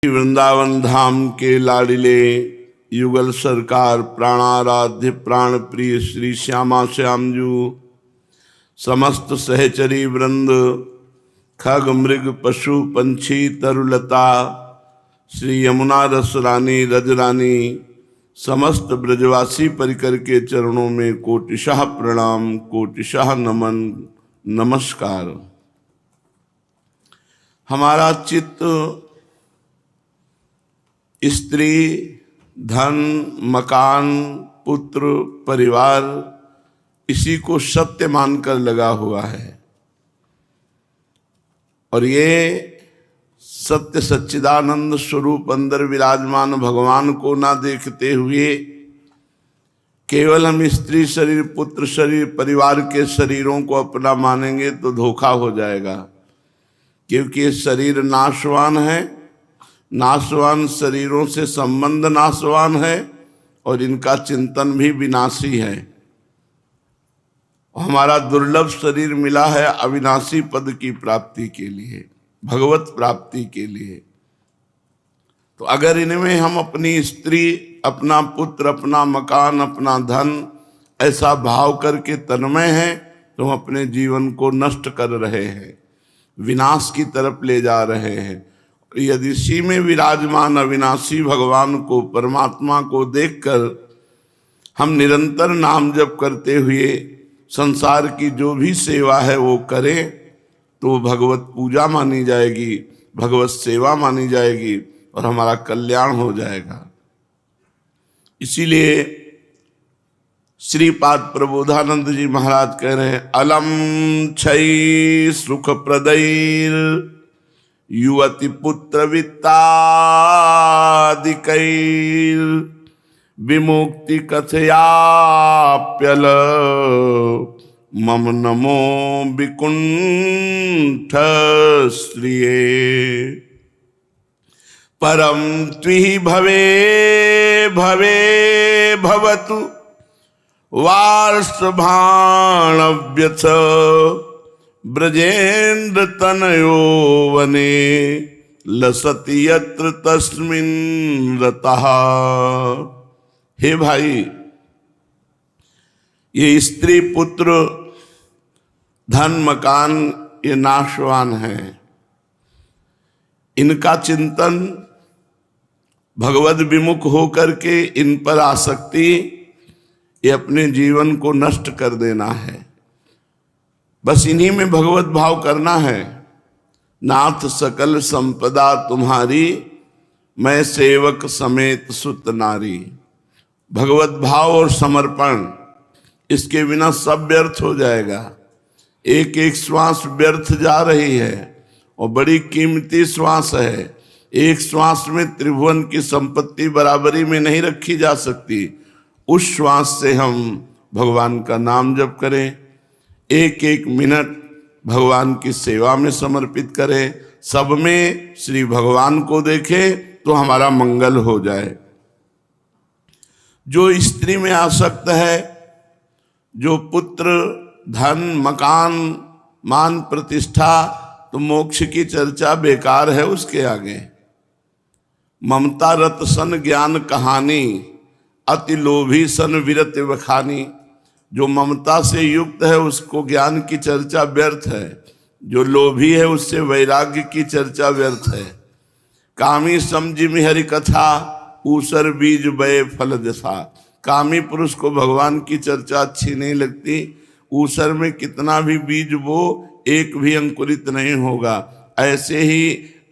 वृंदावन धाम के लाडिले युगल सरकार प्राणाराध्य प्राण प्रिय श्री श्यामा श्यामजू, समस्त सहचरी वृंद, खग मृग पशु पंछी तरुलता, श्री यमुना रस रानी रजरानी, समस्त ब्रजवासी परिकर के चरणों में कोटिशः प्रणाम, कोटिशः नमन, नमस्कार। हमारा चित्त स्त्री, धन, मकान, पुत्र, परिवार इसी को सत्य मानकर लगा हुआ है और ये सत्य सच्चिदानंद स्वरूप अंदर विराजमान भगवान को ना देखते हुए केवल हम स्त्री शरीर, पुत्र शरीर, परिवार के शरीरों को अपना मानेंगे तो धोखा हो जाएगा, क्योंकि ये शरीर नाशवान है, नाशवान शरीरों से संबंध नाशवान है और इनका चिंतन भी विनाशी है। हमारा दुर्लभ शरीर मिला है अविनाशी पद की प्राप्ति के लिए, भगवत प्राप्ति के लिए। तो अगर इनमें हम अपनी स्त्री, अपना पुत्र, अपना मकान, अपना धन ऐसा भाव करके तन्मय हैं तो हम अपने जीवन को नष्ट कर रहे हैं, विनाश की तरफ ले जा रहे हैं। यदि इसी में विराजमान अविनाशी भगवान को, परमात्मा को देखकर हम निरंतर नाम जप करते हुए संसार की जो भी सेवा है वो करें तो भगवत पूजा मानी जाएगी, भगवत सेवा मानी जाएगी और हमारा कल्याण हो जाएगा। इसीलिए श्रीपाद प्रबोधानंद जी महाराज कह रहे हैं, अलम क्षय सुख प्रदैर युवति पुत्र वित्तादिकैर विमुक्ति कथयाप्यल मम नमो विकुंठ श्रिये परम त्विहि भवे भवे भवतु वार्ष्भाणव्यथ ब्रजेन्द्र तनयो वने लसति यत्र तस्मिन् रतः। हे भाई, ये स्त्री, पुत्र, धन, मकान ये नाशवान है, इनका चिंतन भगवद विमुख होकर के इन पर आसक्ति ये अपने जीवन को नष्ट कर देना है। बस इन्हीं में भगवत भाव करना है। नाथ सकल संपदा तुम्हारी, मैं सेवक समेत सुत नारी। भगवत भाव और समर्पण, इसके बिना सब व्यर्थ हो जाएगा। एक एक श्वास व्यर्थ जा रही है और बड़ी कीमती श्वास है। एक श्वास में त्रिभुवन की संपत्ति बराबरी में नहीं रखी जा सकती। उस श्वास से हम भगवान का नाम जप करें, एक एक मिनट भगवान की सेवा में समर्पित करें, सब में श्री भगवान को देखें तो हमारा मंगल हो जाए। जो स्त्री में आसक्त है, जो पुत्र, धन, मकान, मान, प्रतिष्ठा, तो मोक्ष की चर्चा बेकार है उसके आगे। ममता रत सन ज्ञान कहानी, अति लोभी सन विरत वखानी। जो ममता से युक्त है उसको ज्ञान की चर्चा व्यर्थ है, जो लोभी है उससे वैराग्य की चर्चा व्यर्थ है। कामी समझिमि हरि कथा, ऊसर बीज बये फल दशा। कामी पुरुष को भगवान की चर्चा अच्छी नहीं लगती। ऊसर में कितना भी बीज बो, एक भी अंकुरित नहीं होगा। ऐसे ही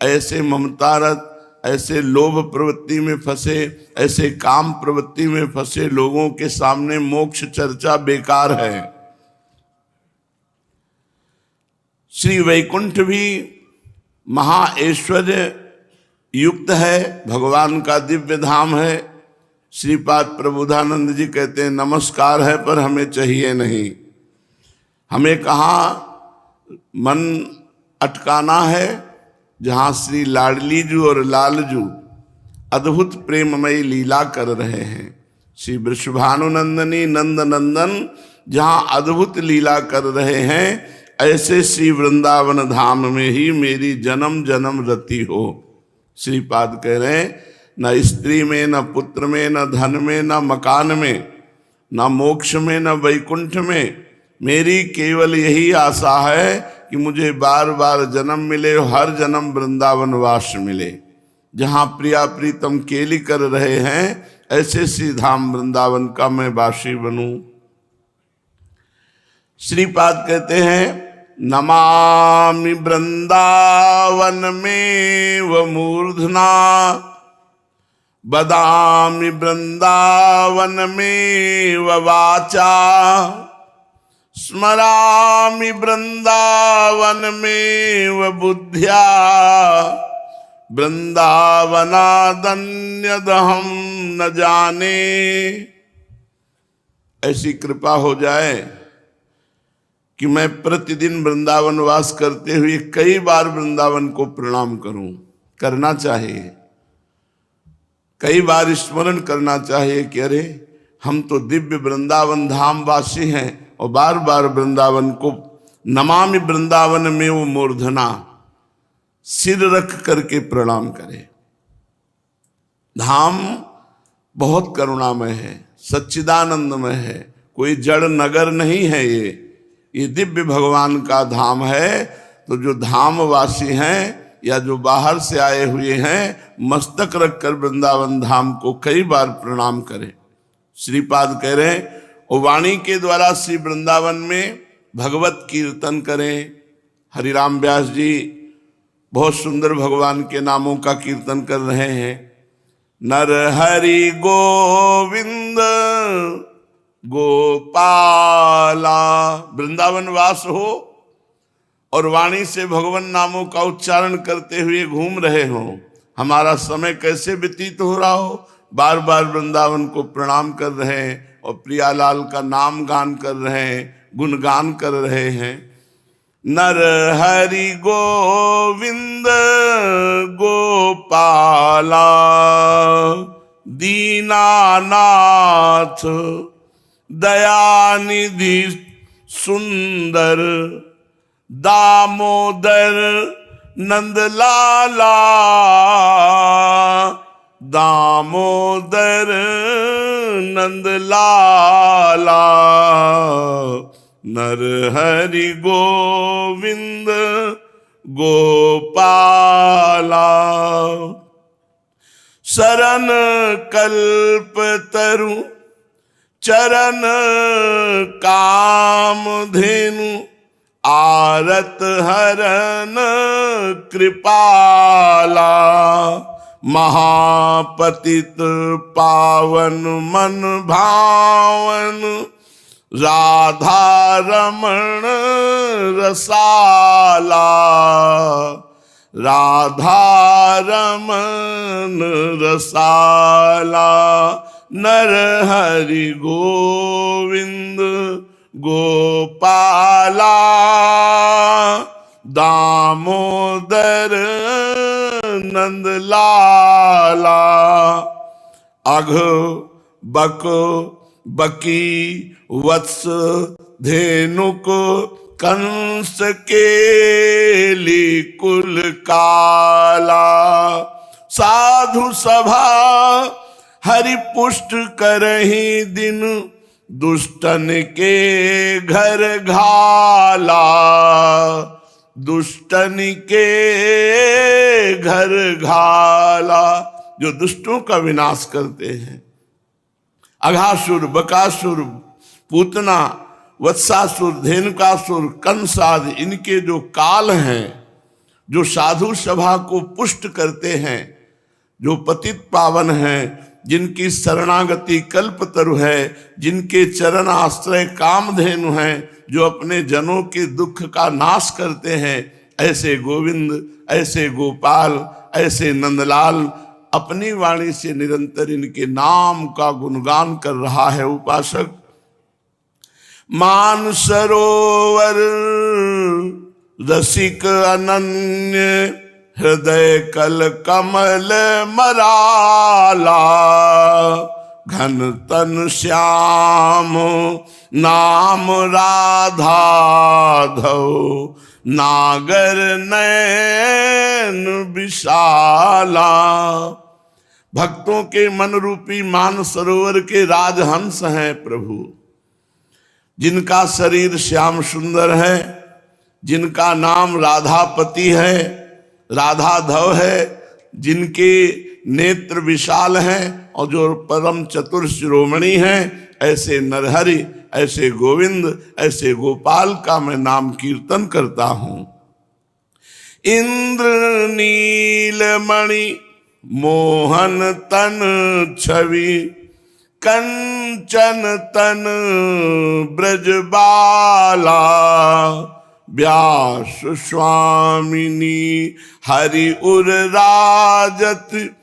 ऐसे ममतारत, ऐसे लोभ प्रवृत्ति में फंसे, ऐसे काम प्रवृत्ति में फंसे लोगों के सामने मोक्ष चर्चा बेकार है। श्री वैकुंठ भी महा ऐश्वर्य युक्त है, भगवान का दिव्य धाम है। श्रीपाद प्रबोधानंद जी कहते हैं, नमस्कार है पर हमें चाहिए नहीं। हमें कहाँ मन अटकाना है? जहाँ श्री लाडली जू और लालजू अद्भुत प्रेममयी लीला कर रहे हैं। श्री वृषभानुनंदनी नंद नंदन जहाँ अद्भुत लीला कर रहे हैं, ऐसे श्री वृंदावन धाम में ही मेरी जन्म जन्म रति हो। श्रीपाद कह रहे हैं न स्त्री में, न पुत्र में, न धन में, न मकान में, न मोक्ष में, न वैकुंठ में, मेरी केवल यही आशा है कि मुझे बार बार जन्म मिले, हर जन्म वृंदावन वास मिले, जहां प्रिया प्रीतम केली कर रहे हैं ऐसे श्री धाम वृंदावन का मैं वासी बनूं। श्रीपाद कहते हैं नमामि वृंदावन में व मूर्धना, बदामि वृंदावन में व वाचा, स्मरामि वृंदावन में व बुद्ध्या, वृंदावनादन्यदहं न जाने। ऐसी कृपा हो जाए कि मैं प्रतिदिन वृंदावन वास करते हुए कई बार वृंदावन को प्रणाम करूं। करना चाहिए, कई बार स्मरण करना चाहिए कि अरे हम तो दिव्य वृंदावन धाम वासी हैं, और बार बार वृंदावन को नमामि वृंदावन में वो मूर्धना सिर रख करके प्रणाम करें। धाम बहुत करुणामय है, सच्चिदानंदमय है, कोई जड़ नगर नहीं है। ये दिव्य भगवान का धाम है। तो जो धामवासी हैं या जो बाहर से आए हुए हैं, मस्तक रखकर वृंदावन धाम को कई बार प्रणाम करें। श्रीपाद कह रहे हैं वो वाणी के द्वारा श्री वृंदावन में भगवत कीर्तन करें। हरिराम व्यास जी बहुत सुंदर भगवान के नामों का कीर्तन कर रहे हैं। नर हरि गोविंद गोपाला, वृंदावन वास हो और वाणी से भगवान नामों का उच्चारण करते हुए घूम रहे हो, हमारा समय कैसे व्यतीत हो रहा हो, बार बार वृंदावन को प्रणाम कर रहे हैं और प्रियालाल का नाम गान कर रहे हैं, गुणगान कर रहे हैं। नर हरि गोविंद गोपाला, दीनानाथ दयानिधि सुंदर, दामोदर नंदलाला, दामोदर नंदलाला, नर हरि गोविंद गोपाला। शरण कल्प तरु चरण कामधेनु, आरत हरन कृपाला, महापतित पावन मन भावन, राधा रमण रसाला, राधा रमण रसाला, नर हरि गोविंद गोपाला, दामोदर नंदलाला, अघ बक बकी वत्स धेनुक, कंस केली कुल काला, साधु सभा हरि पुष्ट करहि दिन, दुष्टन के घर घाला, दुष्टन के घर घाला, जो दुष्टों का विनाश करते हैं। अघासुर, बकासुर, पूतना, वत्सासुर, धेनुकासुर, कंस आदि इनके जो काल हैं, जो साधु सभा को पुष्ट करते हैं, जो पतित पावन हैं, जिनकी शरणागति कल्पतरु है, जिनके चरण आश्रय कामधेनु हैं, जो अपने जनों के दुख का नाश करते हैं, ऐसे गोविंद, ऐसे गोपाल, ऐसे नंदलाल अपनी वाणी से निरंतर इनके नाम का गुणगान कर रहा है उपासक। मान सरोवर रसिक अनन्य, हृदय कल कमल मराला, घन तन श्याम नाम राधा धौ, नागर नयन विशाला। भक्तों के मन रूपी मान सरोवर के राजहंस हैं प्रभु, जिनका शरीर श्याम सुंदर है, जिनका नाम राधापति है, राधाधव है, जिनके नेत्र विशाल हैं और जो परम चतुर शिरोमणि हैं, ऐसे नरहरि, ऐसे गोविंद, ऐसे गोपाल का मैं नाम कीर्तन करता हूं। इंद्र नीलमणि मोहन तन छवि, कंचन तन ब्रजबाला। व्यास स्वामिनी हरि उर राजत,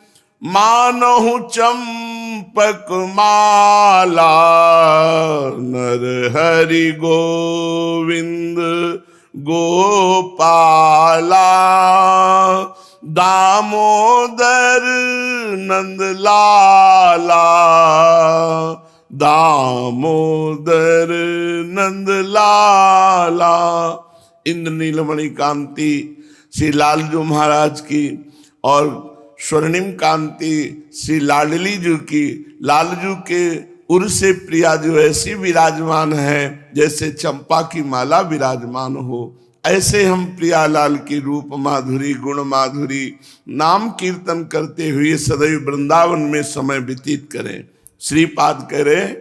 मानहु चंपक माला। नर हरि गोविंद गोपाला, दामोदर नंद लाला। दामोदर नंद लाला। इंद्र नीलमणि कांति श्री लालजू महाराज की और स्वर्णिम कांति श्री लाडली जी की। लालजू के उर से प्रिया जो ऐसी विराजमान है जैसे चंपा की माला विराजमान हो। ऐसे हम प्रियालाल की रूप माधुरी, गुण माधुरी नाम कीर्तन करते हुए सदैव वृंदावन में समय व्यतीत करें। श्रीपाद कह रहे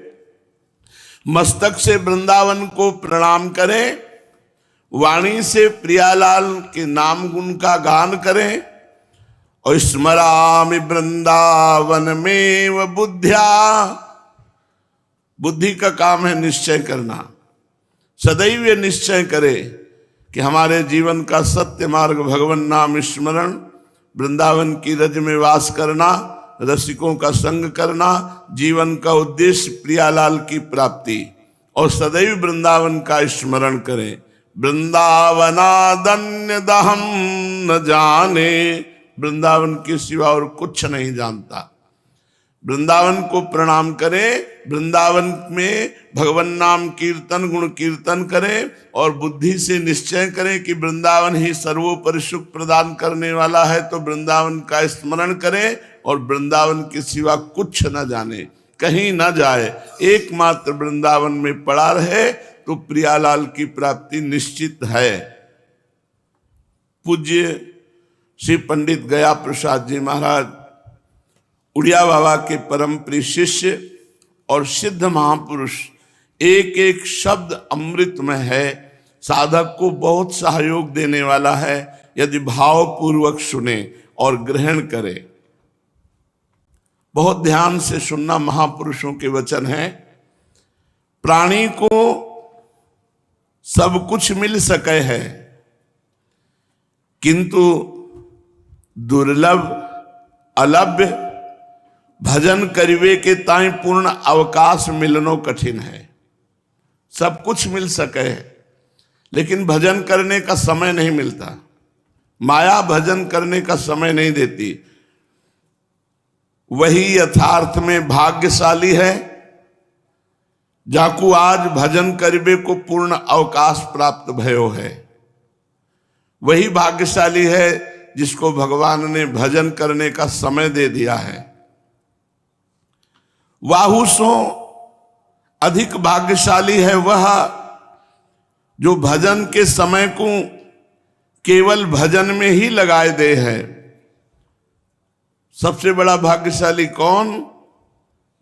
मस्तक से वृंदावन को प्रणाम करें, वाणी से प्रियालाल के नाम गुण का गान करें, और स्मरामि वृंदावन में व बुद्धिया। बुद्धि का काम है निश्चय करना। सदैव ये निश्चय करे कि हमारे जीवन का सत्य मार्ग भगवान नाम स्मरण, वृंदावन की रज में वास करना, रसिकों का संग करना, जीवन का उद्देश्य प्रियालाल की प्राप्ति, और सदैव वृंदावन का स्मरण करें। वृंदावनादन्य दहम न जाने, वृंदावन के सिवा और कुछ नहीं जानता। वृंदावन को प्रणाम करें, वृंदावन में भगवान नाम कीर्तन गुण कीर्तन करें, और बुद्धि से निश्चय करें कि वृंदावन ही सर्वोपरि सुख प्रदान करने वाला है, तो वृंदावन का स्मरण करें और वृंदावन के सिवा कुछ न जाने, कहीं न जाए, एकमात्र वृंदावन में पड़ा रहे तो प्रियालाल की प्राप्ति निश्चित है। पूज्य श्री पंडित गया प्रसाद जी महाराज उड़िया बाबा के परम प्रिय शिष्य और सिद्ध महापुरुष, एक एक शब्द अमृत में है, साधक को बहुत सहयोग देने वाला है यदि भावपूर्वक सुने और ग्रहण करे। बहुत ध्यान से सुनना, महापुरुषों के वचन हैं। प्राणी को सब कुछ मिल सके है, किंतु दुर्लभ अलभ्य भजन करिवे के ताई पूर्ण अवकाश मिलनो कठिन है। सब कुछ मिल सके है लेकिन भजन करने का समय नहीं मिलता। माया भजन करने का समय नहीं देती। वही यथार्थ में भाग्यशाली है जाकू आज भजन करिबे को पूर्ण अवकाश प्राप्त भयो है। वही भाग्यशाली है जिसको भगवान ने भजन करने का समय दे दिया है। वाहु सो अधिक भाग्यशाली है वह जो भजन के समय को केवल भजन में ही लगाए दे है। सबसे बड़ा भाग्यशाली कौन?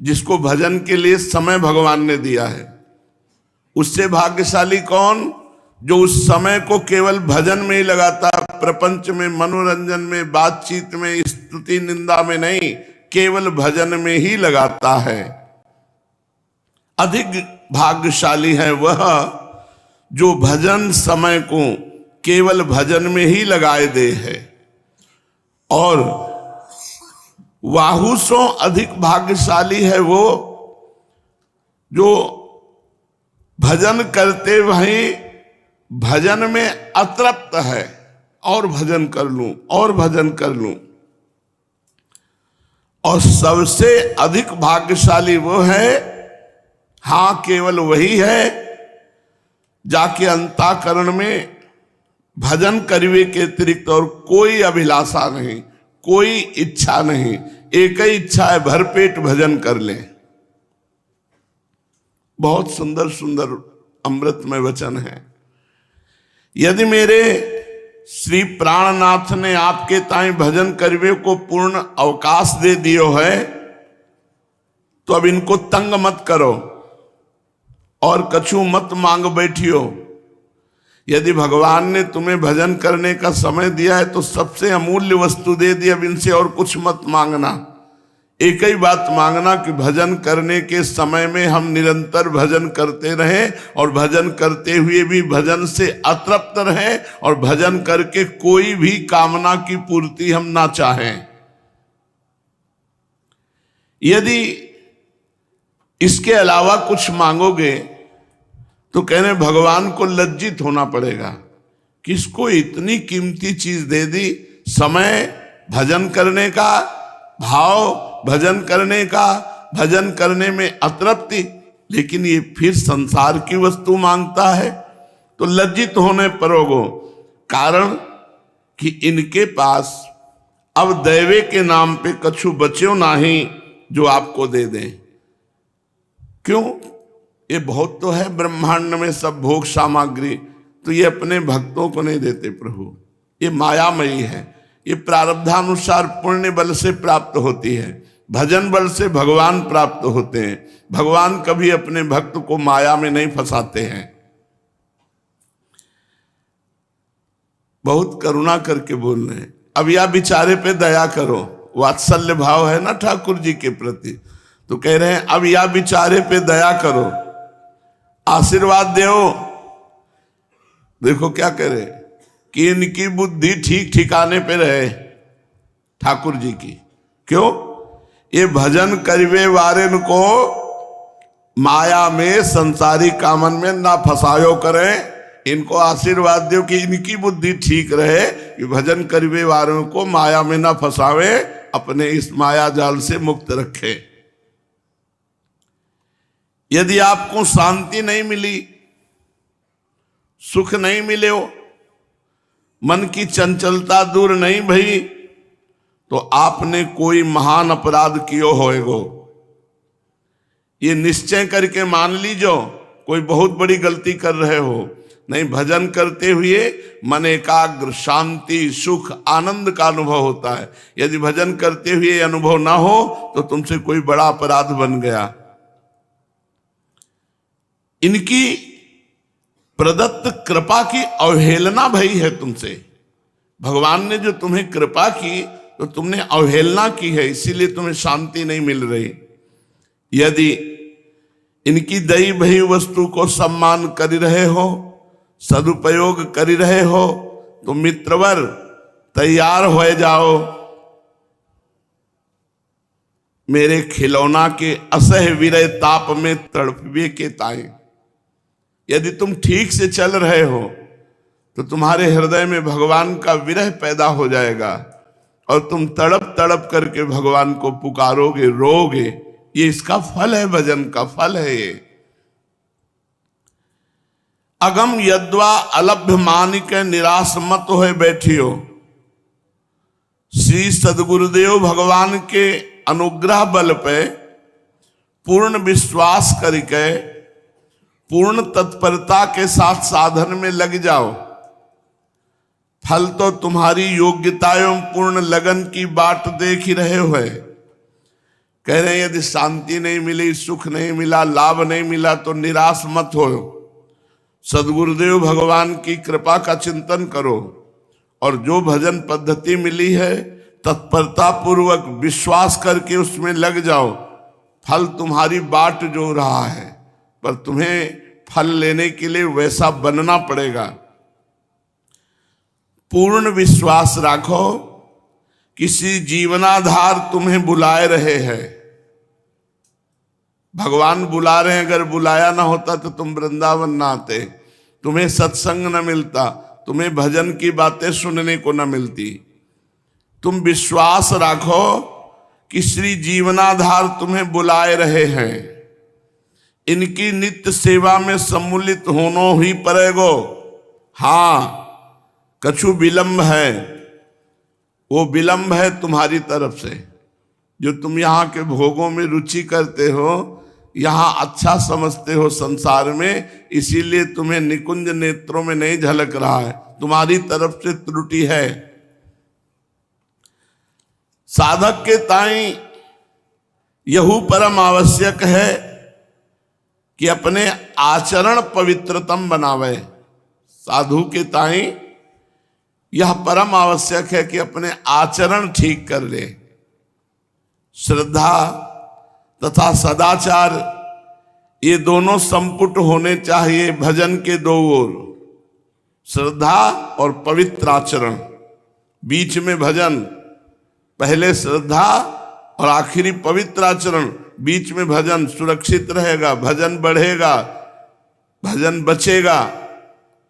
जिसको भजन के लिए समय भगवान ने दिया है। उससे भाग्यशाली कौन? जो उस समय को केवल भजन में ही लगाता, प्रपंच में, मनोरंजन में, बातचीत में, स्तुति निंदा में नहीं, केवल भजन में ही लगाता है। अधिक भाग्यशाली है वह जो भजन समय को केवल भजन में ही लगाए दे है। और वाहुसों अधिक भाग्यशाली है वो जो भजन करते वहीं भजन में अतृप्त है, और भजन कर लूं और भजन कर लूं। और सबसे अधिक भाग्यशाली वो है, हां केवल वही है जाके अंतःकरण में भजन करिवे के अतिरिक्त और कोई अभिलाषा नहीं, कोई इच्छा नहीं, एक ही इच्छा है, भरपेट भजन कर ले। बहुत सुंदर सुंदर अमृतमय वचन है। यदि मेरे श्री प्राणनाथ ने आपके ताई भजन करिवे को पूर्ण अवकाश दे दियो है, तो अब इनको तंग मत करो और कछु मत मांग बैठियो। यदि भगवान ने तुम्हें भजन करने का समय दिया है तो सबसे अमूल्य वस्तु दे दी, अब इनसे और कुछ मत मांगना। एक ही बात मांगना कि भजन करने के समय में हम निरंतर भजन करते रहें और भजन करते हुए भी भजन से अतृप्त रहें और भजन करके कोई भी कामना की पूर्ति हम ना चाहें। यदि इसके अलावा कुछ मांगोगे तो कहने भगवान को लज्जित होना पड़ेगा, किसको इतनी कीमती चीज दे दी, समय भजन करने का, भाव भजन करने का, भजन करने में अतृप्ति, लेकिन ये फिर संसार की वस्तु मांगता है, तो लज्जित होने पड़ोगो। कारण कि इनके पास अब दैवे के नाम पे कछु बच्चों नहीं जो आपको दे दें। क्यों? ये बहुत तो है ब्रह्मांड में सब भोग सामग्री, तो ये अपने भक्तों को नहीं देते प्रभु, ये मायामयी है, ये प्रारब्धानुसार पुण्य बल से प्राप्त होती है, भजन बल से भगवान प्राप्त होते हैं। भगवान कभी अपने भक्त को माया में नहीं फंसाते हैं। बहुत करुणा करके बोल रहे हैं, अब या बेचारे पे दया करो, वात्सल्य भाव है ना ठाकुर जी के प्रति, तो कह रहे हैं अब या बेचारे पे दया करो, आशीर्वाद दो। देखो क्या कह रहे कि इनकी बुद्धि ठीक ठिकाने पे रहे ठाकुर जी की। क्यों? ये भजन करिवे वारेन को माया में संसारी कामन में ना फसायो करें। इनको आशीर्वाद दो कि इनकी बुद्धि ठीक रहे कि भजन करिवे वारों को माया में ना फसावे, अपने इस माया जाल से मुक्त रखे। यदि आपको शांति नहीं मिली, सुख नहीं मिले हो, मन की चंचलता दूर नहीं भई, तो आपने कोई महान अपराध कियो होएगो। ये निश्चय करके मान लीजो, कोई बहुत बड़ी गलती कर रहे हो। नहीं, भजन करते हुए मन एकाग्र, शांति, सुख, आनंद का अनुभव होता है। यदि भजन करते हुए अनुभव ना हो तो तुमसे कोई बड़ा अपराध बन गया। इनकी प्रदत्त कृपा की अवहेलना भई है तुमसे। भगवान ने जो तुम्हें कृपा की तो तुमने अवहेलना की है, इसीलिए तुम्हें शांति नहीं मिल रही। यदि इनकी दई भई वस्तु को सम्मान कर रहे हो, सदुपयोग कर रहे हो, तो मित्रवर तैयार हो जाओ। मेरे खिलौना के असह विरह ताप में तड़पवे के ताए। यदि तुम ठीक से चल रहे हो तो तुम्हारे हृदय में भगवान का विरह पैदा हो जाएगा और तुम तड़प तड़प करके भगवान को पुकारोगे, रोगे। ये इसका फल है, भजन का फल है ये। अगम यद्वा अलभ्य मानिक निराश मत होए बैठियो। श्री सदगुरुदेव भगवान के अनुग्रह बल पे पूर्ण विश्वास करके पूर्ण तत्परता के साथ साधन में लग जाओ। फल तो तुम्हारी योग्यता एवं पूर्ण लगन की बाट देख ही रहे हो। कह रहे हैं यदि शांति नहीं मिली, सुख नहीं मिला, लाभ नहीं मिला तो निराश मत हो। सदगुरुदेव भगवान की कृपा का चिंतन करो और जो भजन पद्धति मिली है तत्परता पूर्वक विश्वास करके उसमें लग जाओ। फल तुम्हारी बाट जो रहा है, पर तुम्हें फल लेने के लिए वैसा बनना पड़ेगा। पूर्ण विश्वास राखो, किसी जीवनाधार तुम्हें बुलाए रहे हैं। भगवान बुला रहे हैं, अगर बुलाया ना होता तो तुम वृंदावन ना आते, तुम्हें सत्संग न मिलता, तुम्हें भजन की बातें सुनने को न मिलती। तुम विश्वास राखो कि श्री जीवनाधार तुम्हें बुलाए रहे हैं। इनकी नित्य सेवा में सम्मिलित होनो ही पड़ेगो। हाँ, कछु विलंब है, वो विलंब है तुम्हारी तरफ से। जो तुम यहाँ के भोगों में रुचि करते हो, यहाँ अच्छा समझते हो संसार में, इसीलिए तुम्हें निकुंज नेत्रों में नहीं झलक रहा है, तुम्हारी तरफ से त्रुटि है। साधक के ताई यहू परम आवश्यक है कि अपने आचरण पवित्रतम बनावे। साधु के ताई यह परम आवश्यक है कि अपने आचरण ठीक कर ले। श्रद्धा तथा सदाचार ये दोनों संपुट होने चाहिए भजन के दो ओर, श्रद्धा और पवित्र आचरण, बीच में भजन। पहले श्रद्धा और आखिरी पवित्र आचरण, बीच में भजन सुरक्षित रहेगा, भजन बढ़ेगा, भजन बचेगा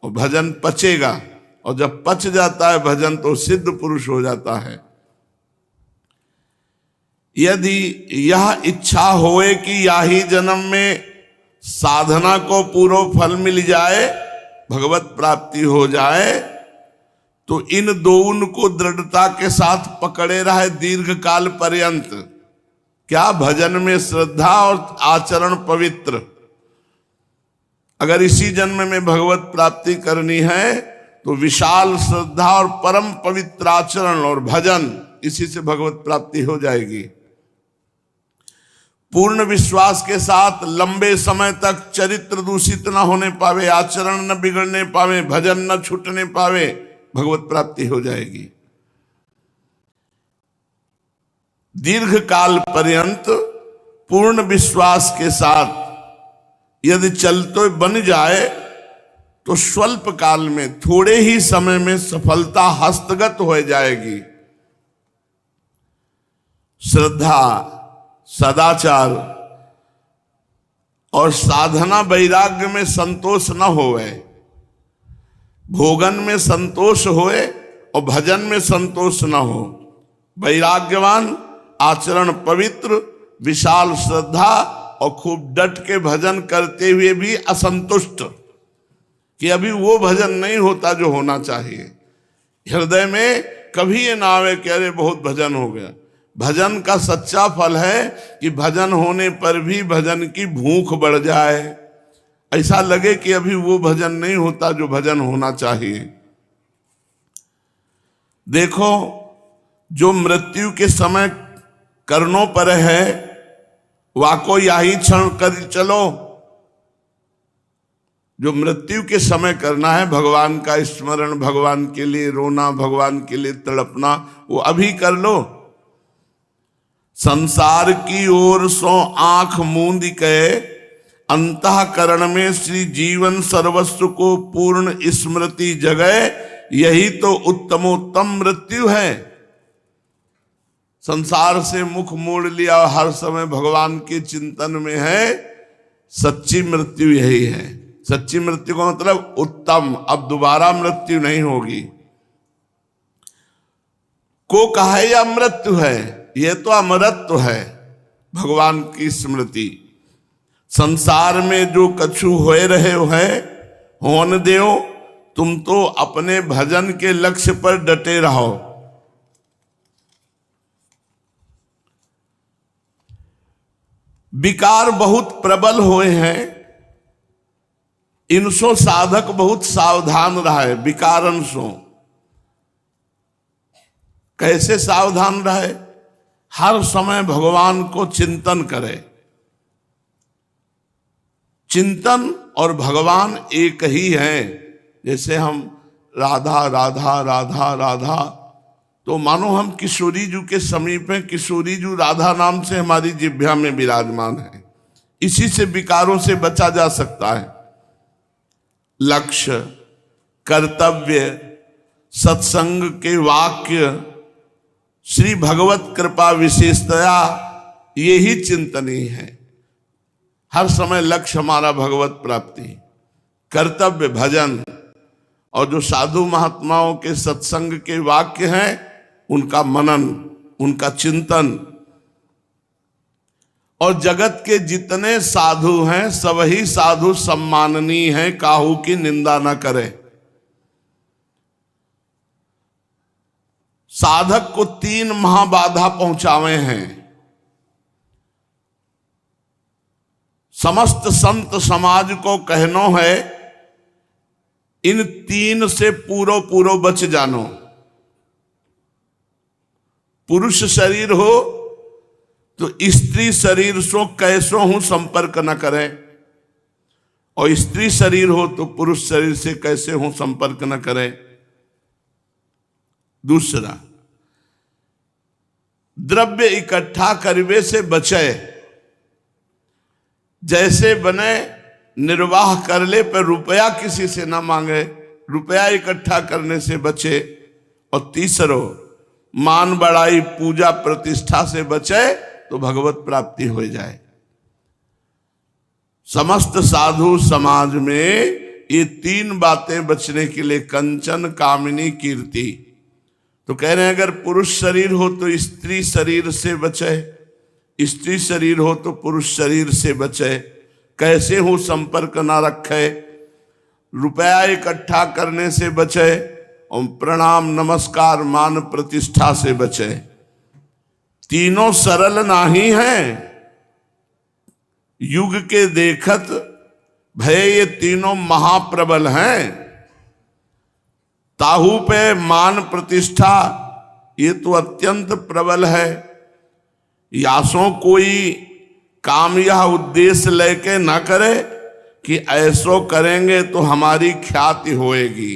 और भजन पचेगा। और जब पच जाता है भजन तो सिद्ध पुरुष हो जाता है। यदि यह इच्छा होए कि याही जन्म में साधना को पूर्ण फल मिल जाए, भगवत प्राप्ति हो जाए, तो इन दोनों को दृढ़ता के साथ पकड़े रहे दीर्घ काल पर्यंत। क्या? भजन में श्रद्धा और आचरण पवित्र। अगर इसी जन्म में भगवत प्राप्ति करनी है तो विशाल श्रद्धा और परम पवित्र आचरण और भजन, इसी से भगवत प्राप्ति हो जाएगी। पूर्ण विश्वास के साथ लंबे समय तक चरित्र दूषित न होने पावे, आचरण न बिगड़ने पावे, भजन न छूटने पावे, भगवत प्राप्ति हो जाएगी। दीर्घ काल पर्यंत पूर्ण विश्वास के साथ यदि चलते बन जाए तो स्वल्प काल में, थोड़े ही समय में सफलता हस्तगत हो जाएगी। श्रद्धा, सदाचार और साधना वैराग्य में संतोष न होवे, भोगन में संतोष होए और भजन में संतोष न हो। वैराग्यवान, आचरण पवित्र, विशाल श्रद्धा और खूब डट के भजन करते हुए भी असंतुष्ट कि अभी वो भजन नहीं होता जो होना चाहिए। हृदय में कभी ये ना आवे कि अरे बहुत भजन हो गया। भजन का सच्चा फल है कि भजन होने पर भी भजन की भूख बढ़ जाए, ऐसा लगे कि अभी वो भजन नहीं होता जो भजन होना चाहिए। देखो, जो मृत्यु के समय कर्णों पर है, वाको याही क्षण कर चलो। जो मृत्यु के समय करना है, भगवान का स्मरण, भगवान के लिए रोना, भगवान के लिए तड़पना, वो अभी कर लो। संसार की ओर सो आंख मूंद के अंतःकरण में श्री जीवन सर्वस्व को पूर्ण स्मृति जगए, यही तो उत्तमोत्तम मृत्यु है। संसार से मुख मोड़ लिया और हर समय भगवान के चिंतन में है, सच्ची मृत्यु यही है। सच्ची मृत्यु का मतलब उत्तम, अब दोबारा मृत्यु नहीं होगी। को कहा यह मृत्यु है, यह तो अमरत्व है, भगवान की स्मृति। संसार में जो कछु होए रहे हो है, होन देओ, तुम तो अपने भजन के लक्ष्य पर डटे रहो। विकार बहुत प्रबल हुए हैं, इनसो साधक बहुत सावधान रहे। विकारन सो कैसे सावधान रहे? हर समय भगवान को चिंतन करे। चिंतन और भगवान एक ही है। जैसे हम राधा राधा राधा राधा, तो मानो हम किशोरी जी के समीप हैं, किशोरी जी राधा नाम से हमारी जिह्वा में विराजमान है। इसी से विकारों से बचा जा सकता है। लक्ष्य, कर्तव्य, सत्संग के वाक्य, श्री भगवत कृपा विशेषतया, यही चिंतनीय है। हर समय लक्ष्य हमारा भगवत प्राप्ति, कर्तव्य भजन, और जो साधु महात्माओं के सत्संग के वाक्य हैं उनका मनन, उनका चिंतन। और जगत के जितने साधु हैं सबही साधु सम्माननीय हैं, काहू की निंदा न करे। साधक को 3 महाबाधा पहुंचावे हैं। समस्त संत समाज को कहनो है, इन 3 से पूरो पूरो बच जानो। पुरुष शरीर हो तो स्त्री शरीर सो कैसो हूं संपर्क न करें, और स्त्री शरीर हो तो पुरुष शरीर से कैसे हूं संपर्क न करें। दूसरा, द्रव्य इकट्ठा करवे से बचे। जैसे बने निर्वाह कर ले, पर रुपया किसी से ना मांगे, रुपया इकट्ठा करने से बचे। और तीसरो, मान बड़ाई पूजा प्रतिष्ठा से बचे तो भगवत प्राप्ति हो जाए। समस्त साधु समाज में ये 3 बातें बचने के लिए, कंचन कामिनी कीर्ति। तो कह रहे हैं अगर पुरुष शरीर हो तो स्त्री शरीर से बचे, स्त्री शरीर हो तो पुरुष शरीर से बचे, कैसे हो संपर्क ना रखे, रुपया इकट्ठा करने से बचे, और प्रणाम नमस्कार मान प्रतिष्ठा से बचे। तीनों सरल नहीं हैं, युग के देखत भय ये तीनों महाप्रबल हैं। ताहू पे मान प्रतिष्ठा ये तो अत्यंत प्रबल है। यासों कोई काम यह उद्देश्य लेके ना करे कि ऐसो करेंगे तो हमारी ख्याति होएगी।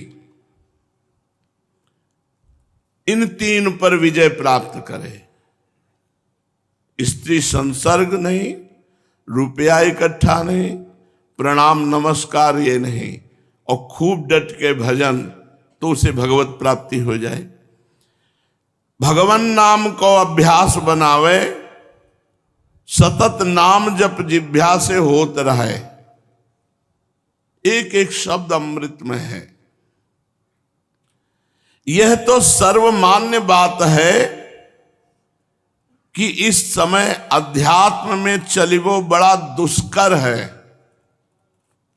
इन 3 पर विजय प्राप्त करे। स्त्री संसर्ग नहीं, रुपया इकट्ठा नहीं, प्रणाम नमस्कार ये नहीं, और खूब डट के भजन, तो उसे भगवत प्राप्ति हो जाए। भगवान नाम को अभ्यास बनावे, सतत नाम जप जिह्वा से होत रहे। एक एक शब्द अमृत में है। यह तो सर्वमान्य बात है कि इस समय अध्यात्म में चलिवो बड़ा दुष्कर है,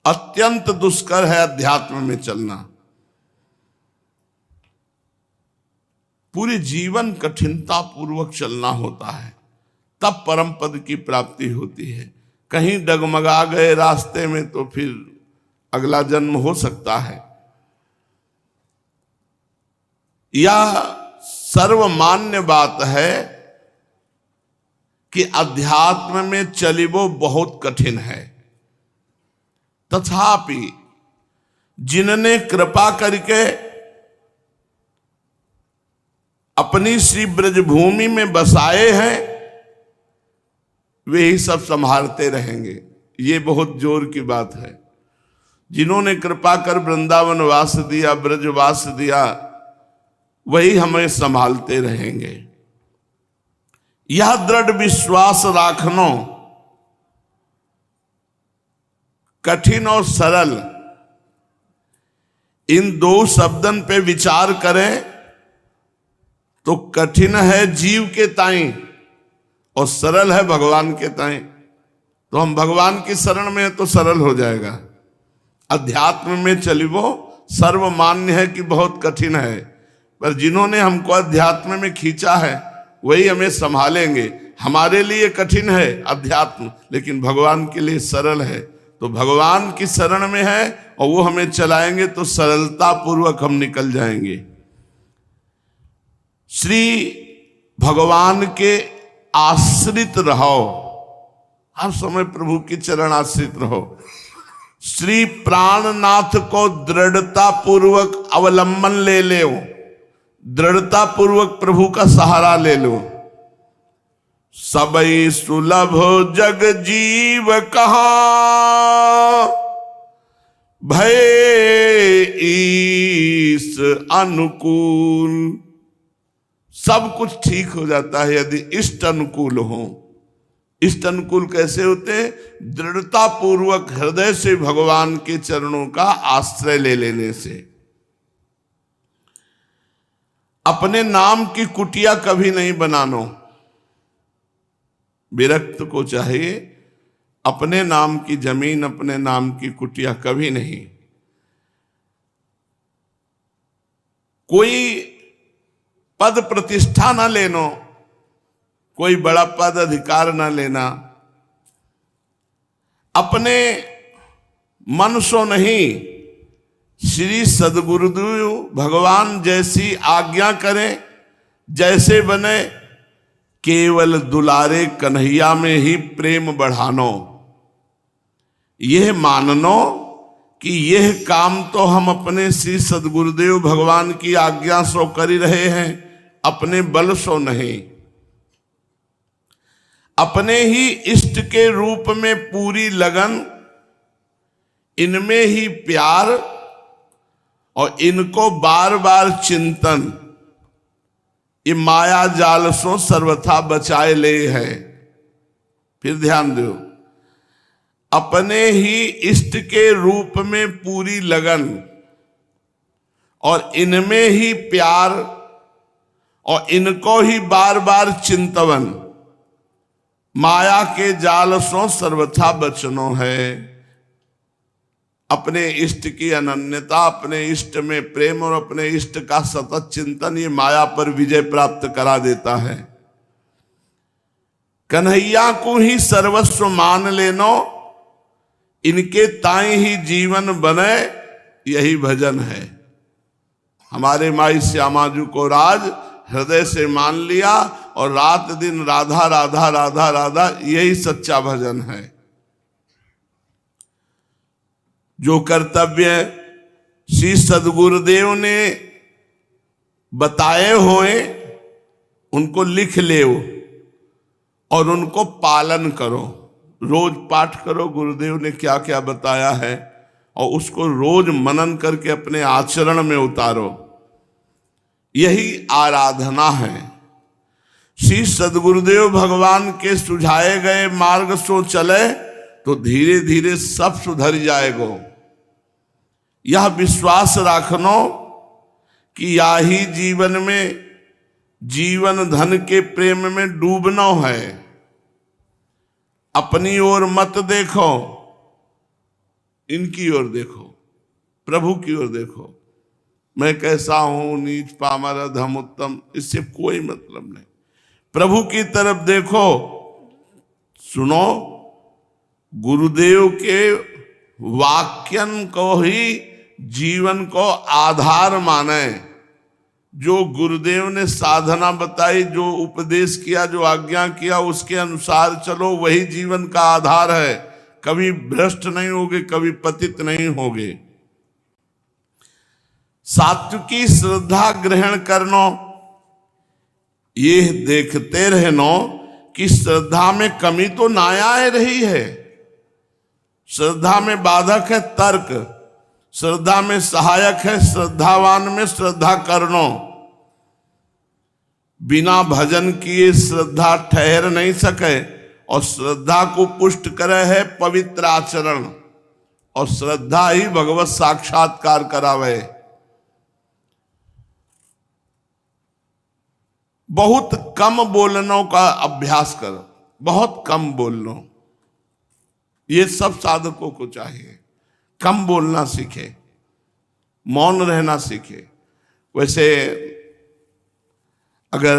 अत्यंत दुष्कर है अध्यात्म में चलना। पूरी जीवन कठिनता पूर्वक चलना होता है, तब परम पद की प्राप्ति होती है। कहीं डगमगा गए रास्ते में तो फिर अगला जन्म हो सकता है। यह सर्वमान्य बात है कि अध्यात्म में चलिवो बहुत कठिन है। तथापि जिनने कृपा करके अपनी श्री ब्रजभूमि में बसाए हैं, वे ही सब संभालते रहेंगे। ये बहुत जोर की बात है। जिन्होंने कृपा कर वृंदावन वास दिया, ब्रजवास दिया, वही हमें संभालते रहेंगे। यह दृढ़ विश्वास राखनो, कठिन और सरल, इन 2 शब्दन पे विचार करें तो कठिन है जीव के ताई और सरल है भगवान के ताई। तो हम भगवान की शरण में है तो सरल हो जाएगा। अध्यात्म में चलिवो सर्वमान्य है कि बहुत कठिन है, पर जिन्होंने हमको अध्यात्म में खींचा है वही हमें संभालेंगे। हमारे लिए कठिन है अध्यात्म, लेकिन भगवान के लिए सरल है। तो भगवान की शरण में है और वो हमें चलाएंगे तो सरलता पूर्वक हम निकल जाएंगे। श्री भगवान के आश्रित रहो, हर समय प्रभु की चरण आश्रित रहो। श्री प्राणनाथ को दृढ़ता पूर्वक अवलंबन ले लो, दृढ़ता पूर्वक प्रभु का सहारा ले लो। सबई सुलभ जग जीव कहा, भय ईस अनुकूल। सब कुछ ठीक हो जाता है यदि इष्ट अनुकूल हो। इष्ट अनुकूल कैसे होते हैं? दृढ़ता पूर्वक हृदय से भगवान के चरणों का आश्रय ले लेने से। अपने नाम की कुटिया कभी नहीं बनानो। विरक्त को चाहिए अपने नाम की जमीन, अपने नाम की कुटिया कभी नहीं। कोई पद प्रतिष्ठा ना लेनो, कोई बड़ा पद अधिकार ना लेना, अपने मन सो नहीं, श्री सदगुरुदेव भगवान जैसी आज्ञा करें जैसे बने, केवल दुलारे कन्हैया में ही प्रेम बढ़ानो। यह माननो कि यह काम तो हम अपने श्री सदगुरुदेव भगवान की आज्ञा सो कर ही रहे हैं, अपने बल सो नहीं। अपने ही इष्ट के रूप में पूरी लगन, इनमें ही प्यार और इनको बार बार चिंतन, ये माया जाल सो सर्वथा बचाए ले है। फिर ध्यान दो, अपने ही इष्ट के रूप में पूरी लगन और इनमें ही प्यार और इनको ही बार बार चिंतवन, माया के जाल सो सर्वथा बचनो है। अपने इष्ट की अनन्यता, अपने इष्ट में प्रेम और अपने इष्ट का सतत चिंतन, ये माया पर विजय प्राप्त करा देता है। कन्हैया को ही सर्वस्व मान लेनो, इनके ताई ही जीवन बने, यही भजन है। हमारे माई श्यामाजू को राज हृदय से मान लिया और रात दिन राधा राधा राधा राधा, यही सच्चा भजन है। जो कर्तव्य श्री सदगुरुदेव ने बताए हुए उनको लिख ले और उनको पालन करो। रोज पाठ करो गुरुदेव ने क्या क्या बताया है और उसको रोज मनन करके अपने आचरण में उतारो। यही आराधना है। श्री सदगुरुदेव भगवान के सुझाए गए मार्ग सो चले तो धीरे धीरे सब सुधर जाएगो। यह विश्वास रखनो कि यही जीवन में जीवन धन के प्रेम में डूबना है। अपनी ओर मत देखो, इनकी ओर देखो, प्रभु की ओर देखो। मैं कैसा हूं, नीच पामर अधम उत्तम, इससे कोई मतलब नहीं। प्रभु की तरफ देखो, सुनो, गुरुदेव के वाक्यन को ही जीवन को आधार माने। जो गुरुदेव ने साधना बताई, जो उपदेश किया, जो आज्ञा किया, उसके अनुसार चलो, वही जीवन का आधार है। कभी भ्रष्ट नहीं होगे, कभी पतित नहीं होगे। सात्विकी श्रद्धा ग्रहण करनो, ये देखते रहनो कि श्रद्धा में कमी तो ना आए रही है। श्रद्धा में बाधक है तर्क, श्रद्धा में सहायक है श्रद्धावान में श्रद्धा करनो। बिना भजन किए श्रद्धा ठहर नहीं सके और श्रद्धा को पुष्ट करे है पवित्र आचरण, और श्रद्धा ही भगवत साक्षात्कार करावे। बहुत कम बोलने का अभ्यास करो, बहुत कम बोलना, ये सब साधकों को चाहिए। कम बोलना सीखे, मौन रहना सीखे। वैसे अगर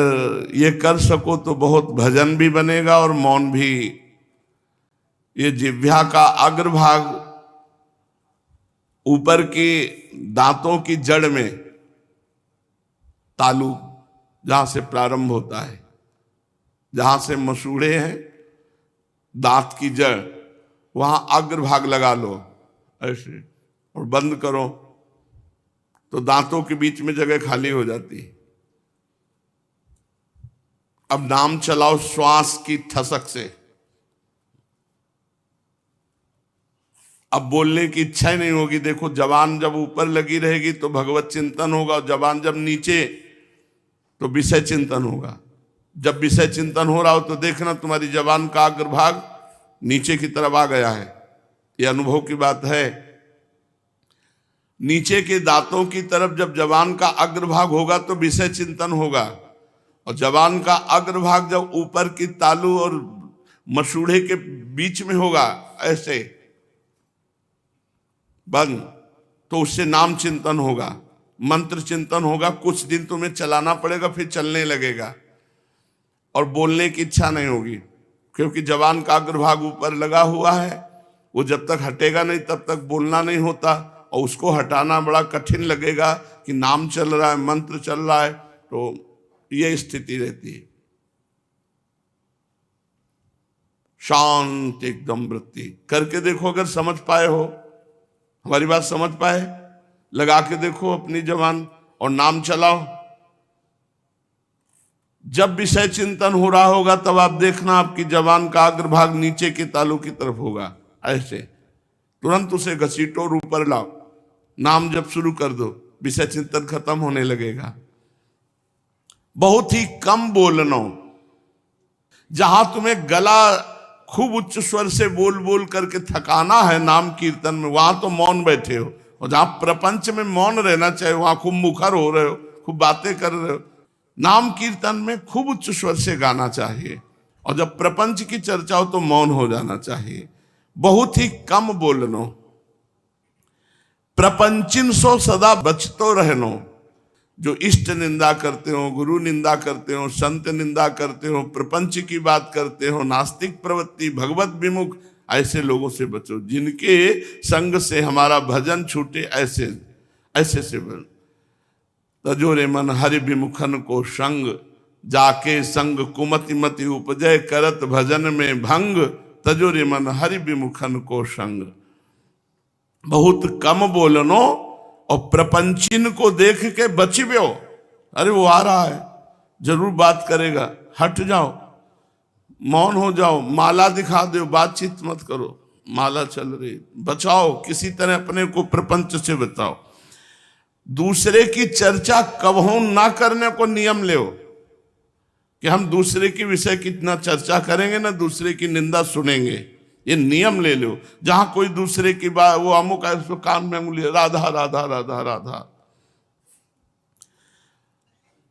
ये कर सको तो बहुत भजन भी बनेगा और मौन भी। ये जिह्वा का अग्रभाग ऊपर के दांतों की जड़ में, तालू जहां से प्रारंभ होता है, जहां से मसूड़े हैं दांत की जड़, वहां अग्रभाग लगा लो ऐसे और बंद करो तो दांतों के बीच में जगह खाली हो जाती है। अब नाम चलाओ श्वास की ठसक से। अब बोलने की इच्छा ही नहीं होगी। देखो, जबान जब ऊपर लगी रहेगी तो भगवत चिंतन होगा, और जबान जब नीचे तो विषय चिंतन होगा। जब विषय चिंतन हो रहा हो तो देखना तुम्हारी जबान का अग्रभाग नीचे की तरफ आ गया है। ये अनुभव की बात है। नीचे के दांतों की तरफ जब जबान का अग्रभाग होगा तो विषय चिंतन होगा, और जबान का अग्रभाग जब ऊपर की तालू और मसूड़े के बीच में होगा ऐसे बंद, तो उससे नाम चिंतन होगा। मंत्र चिंतन होगा, कुछ दिन तुम्हें चलाना पड़ेगा, फिर चलने लगेगा और बोलने की इच्छा नहीं होगी, क्योंकि जबान का अग्रभाग ऊपर लगा हुआ है। वो जब तक हटेगा नहीं तब तक बोलना नहीं होता, और उसको हटाना बड़ा कठिन लगेगा कि नाम चल रहा है, मंत्र चल रहा है, तो ये स्थिति रहती है। शांत एकदम वृत्ति करके देखो, अगर समझ पाए हो, हमारी बात समझ पाए, लगा के देखो अपनी जबान और नाम चलाओ। जब विषय चिंतन हो रहा होगा तब आप देखना आपकी जबान का अग्रभाग नीचे के तालू की तरफ होगा, ऐसे तुरंत उसे घसीटो और ऊपर लाओ। नाम जब शुरू कर दो, विषय चिंतन खत्म होने लगेगा। बहुत ही कम बोलना, जहां तुम्हें गला खूब उच्च स्वर से बोल बोल करके थकाना है नाम कीर्तन में, वहां तो मौन बैठे हो, और जहां प्रपंच में मौन रहना चाहिए वहां खूब मुखर हो रहे हो, खूब बातें कर रहे हो। नाम कीर्तन में खूब उच्च स्वर से गाना चाहिए, और जब प्रपंच की चर्चा हो तो मौन हो जाना चाहिए। बहुत ही कम बोलनो। प्रपंचिन सो सदा बचतो रहनो। जो इष्ट निंदा करते हो, गुरु निंदा करते हो, संत निंदा करते हो, प्रपंच की बात करते हो, नास्तिक प्रवृत्ति, भगवत विमुख, ऐसे लोगों से बचो। जिनके संग से हमारा भजन छूटे, ऐसे ऐसे से बचो। तजोरे मन हरि विमुखन को संग, जाके संग कुमति मति उपजय, करत भजन में भंग, तजोरे मन हरि विमुखन को संग। बहुत कम बोलनो और प्रपंचिन को देख के बचिबो। अरे वो आ रहा है, जरूर बात करेगा, हट जाओ, मौन हो जाओ, माला दिखा दो, बातचीत मत करो, माला चल रही, बचाओ, किसी तरह अपने को प्रपंच से बचाओ। दूसरे की चर्चा कबहू ना करने को नियम ले कि हम दूसरे की विषय कितना चर्चा करेंगे ना दूसरे की निंदा सुनेंगे, ये नियम ले लो। जहां कोई दूसरे की बात, वो अमुक है, उसको कान में अंगुली, राधा राधा राधा राधा।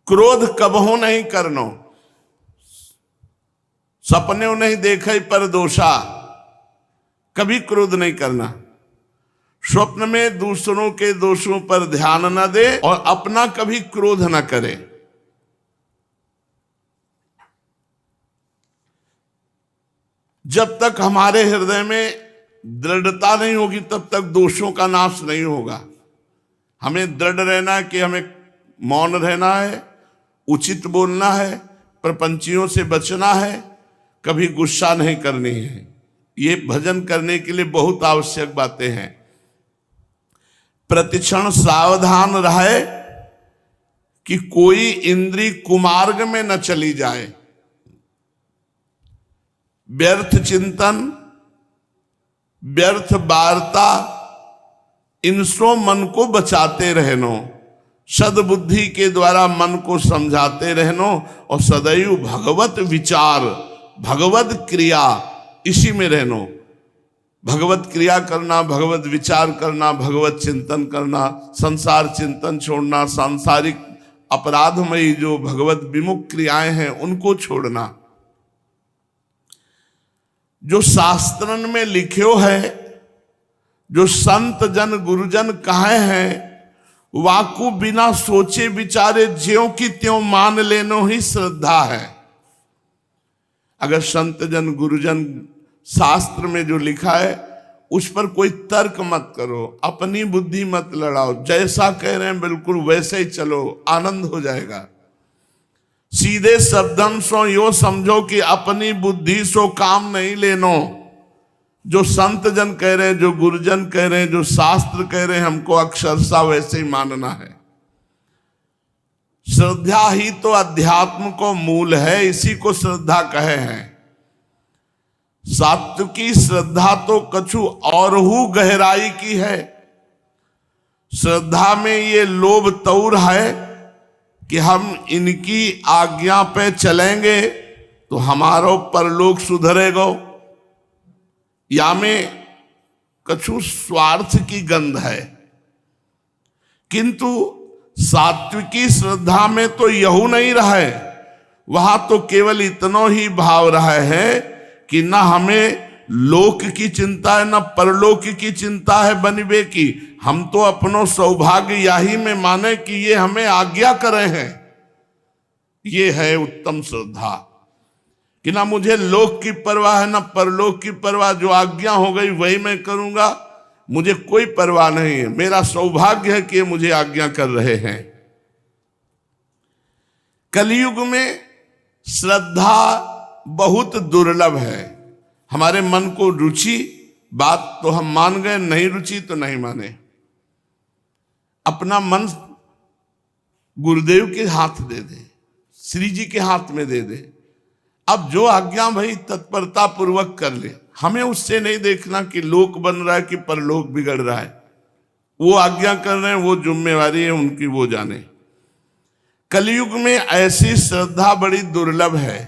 क्रोध कबहू नहीं करनो, सपने नहीं देखे पर दोषा, कभी क्रोध नहीं करना। स्वप्न में दूसरों के दोषों पर ध्यान न दे और अपना कभी क्रोध न करे। जब तक हमारे हृदय में दृढ़ता नहीं होगी तब तक दोषों का नाश नहीं होगा। हमें दृढ़ रहना है कि हमें मौन रहना है, उचित बोलना है, प्रपंचियों से बचना है, कभी गुस्सा नहीं करनी है। ये भजन करने के लिए बहुत आवश्यक बातें हैं। प्रतिक्षण सावधान रहे कि कोई इंद्री कुमार्ग में न चली जाए। व्यर्थ चिंतन, व्यर्थ वार्ता, इनसो मन को बचाते रहनो। सद्बुद्धि के द्वारा मन को समझाते रहनो और सदैव भगवत विचार, भगवत क्रिया, इसी में रहनो। भगवत क्रिया करना, भगवत विचार करना, भगवत चिंतन करना, संसार चिंतन छोड़ना, सांसारिक अपराधमयी जो भगवत विमुख क्रियाएं हैं उनको छोड़ना। जो शास्त्रन में लिखो है, जो संत जन गुरुजन कहे हैं, वाकु बिना सोचे विचारे ज्यों की त्यों मान लेनो ही श्रद्धा है। अगर संत जन गुरुजन शास्त्र में जो लिखा है उस पर कोई तर्क मत करो, अपनी बुद्धि मत लड़ाओ, जैसा कह रहे हैं बिल्कुल वैसे ही चलो, आनंद हो जाएगा। सीधे शब्दन सो यो समझो कि अपनी बुद्धि सो काम नहीं लेनो। जो संत जन कह रहे हैं, जो गुरुजन कह रहे हैं, जो शास्त्र कह रहे हैं, हमको अक्षरशः वैसे ही मानना है। श्रद्धा ही तो अध्यात्म को मूल है, इसी को श्रद्धा कहे हैं। सात्विकी श्रद्धा तो कछु और हु गहराई की है। श्रद्धा में ये लोभ तौर है कि हम इनकी आज्ञा पे चलेंगे तो हमारो परलोक सुधरेगा, या में कछु स्वार्थ की गंध है। किंतु सात्विकी श्रद्धा में तो यहू नहीं रहे, वहां तो केवल इतना ही भाव रहा है कि ना हमें लोक की चिंता है न परलोक की चिंता है बनिबे की। हम तो अपनो सौभाग्य यही में माने कि ये हमें आज्ञा करे हैं। ये है उत्तम श्रद्धा कि ना मुझे लोक की परवाह है ना परलोक की परवाह, जो आज्ञा हो गई वही मैं करूंगा, मुझे कोई परवाह नहीं है। मेरा सौभाग्य है कि ये मुझे आज्ञा कर रहे हैं। कलयुग में श्रद्धा बहुत दुर्लभ है। हमारे मन को रुचि बात तो हम मान गए, नहीं रुचि तो नहीं माने। अपना मन गुरुदेव के हाथ दे दे, श्री जी के हाथ में दे दे। अब जो आज्ञा भाई तत्परता पूर्वक कर ले। हमें उससे नहीं देखना कि लोक बन रहा है कि परलोक बिगड़ रहा है। वो आज्ञा कर रहे हैं, वो जिम्मेवारी है उनकी, वो जाने। कलयुग में ऐसी श्रद्धा बड़ी दुर्लभ है।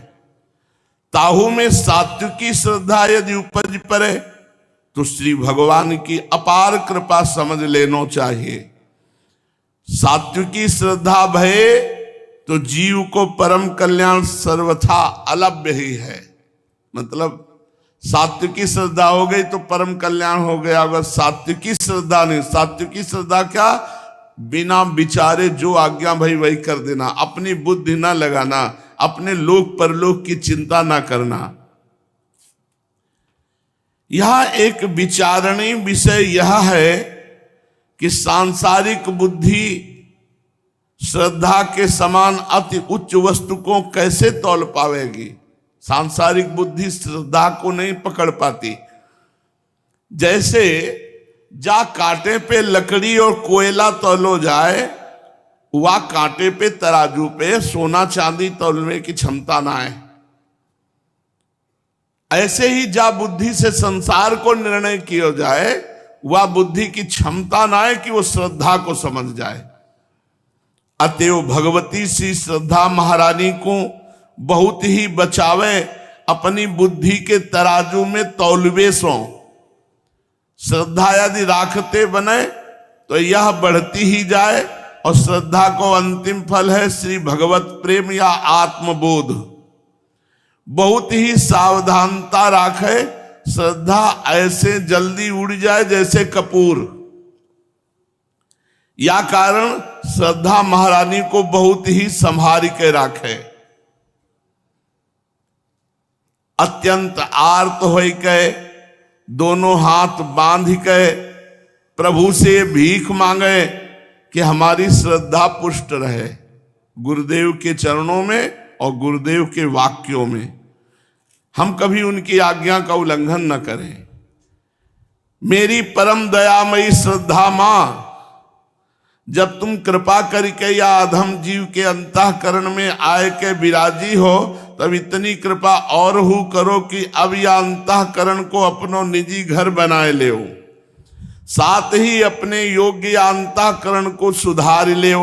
ताहू में सात्विकी श्रद्धा यदि उपज पड़े तो श्री भगवान की अपार कृपा समझ लेना चाहिए। सात्विकी श्रद्धा भये तो जीव को परम कल्याण सर्वथा अलभ्य ही है। मतलब सात्विकी श्रद्धा हो गई तो परम कल्याण हो गया। अगर सात्विकी श्रद्धा नहीं, सात्विकी श्रद्धा क्या, बिना विचारे जो आज्ञा भाई वही कर देना, अपनी बुद्धि ना लगाना, अपने लोक परलोक की चिंता ना करना। यह एक विचारणीय विषय यह है कि सांसारिक बुद्धि श्रद्धा के समान अति उच्च वस्तु को कैसे तौल पावेगी। सांसारिक बुद्धि श्रद्धा को नहीं पकड़ पाती। जैसे जा कांटे पे लकड़ी और कोयला तौलो जाए, वह कांटे पे तराजू पे सोना चांदी तौलने की क्षमता ना है। ऐसे ही जा बुद्धि से संसार को निर्णय किया जाए, वह बुद्धि की क्षमता ना है कि वो श्रद्धा को समझ जाए। अतएव भगवती श्री श्रद्धा महारानी को बहुत ही बचावे अपनी बुद्धि के तराजू में तौलवे सो। श्रद्धा यदि राखते बने तो यह बढ़ती ही जाए और श्रद्धा को अंतिम फल है श्री भगवत प्रेम या आत्मबोध। बहुत ही सावधानता राखे, श्रद्धा ऐसे जल्दी उड़ जाए जैसे कपूर। या कारण श्रद्धा महारानी को बहुत ही संभाल के राखे। अत्यंत आर्त हो के दोनों हाथ बांध के प्रभु से भीख मांगे कि हमारी श्रद्धा पुष्ट रहे गुरुदेव के चरणों में और गुरुदेव के वाक्यों में। हम कभी उनकी आज्ञा का उल्लंघन न करें। मेरी परम दयामयी श्रद्धा मां, जब तुम कृपा करके या अधम जीव के अंतःकरण में आए के विराजी हो, तब इतनी कृपा और हु करो कि अब या अंतःकरण को अपनो निजी घर बनाए ले, साथ ही अपने योग्य अंतःकरण को सुधार ले।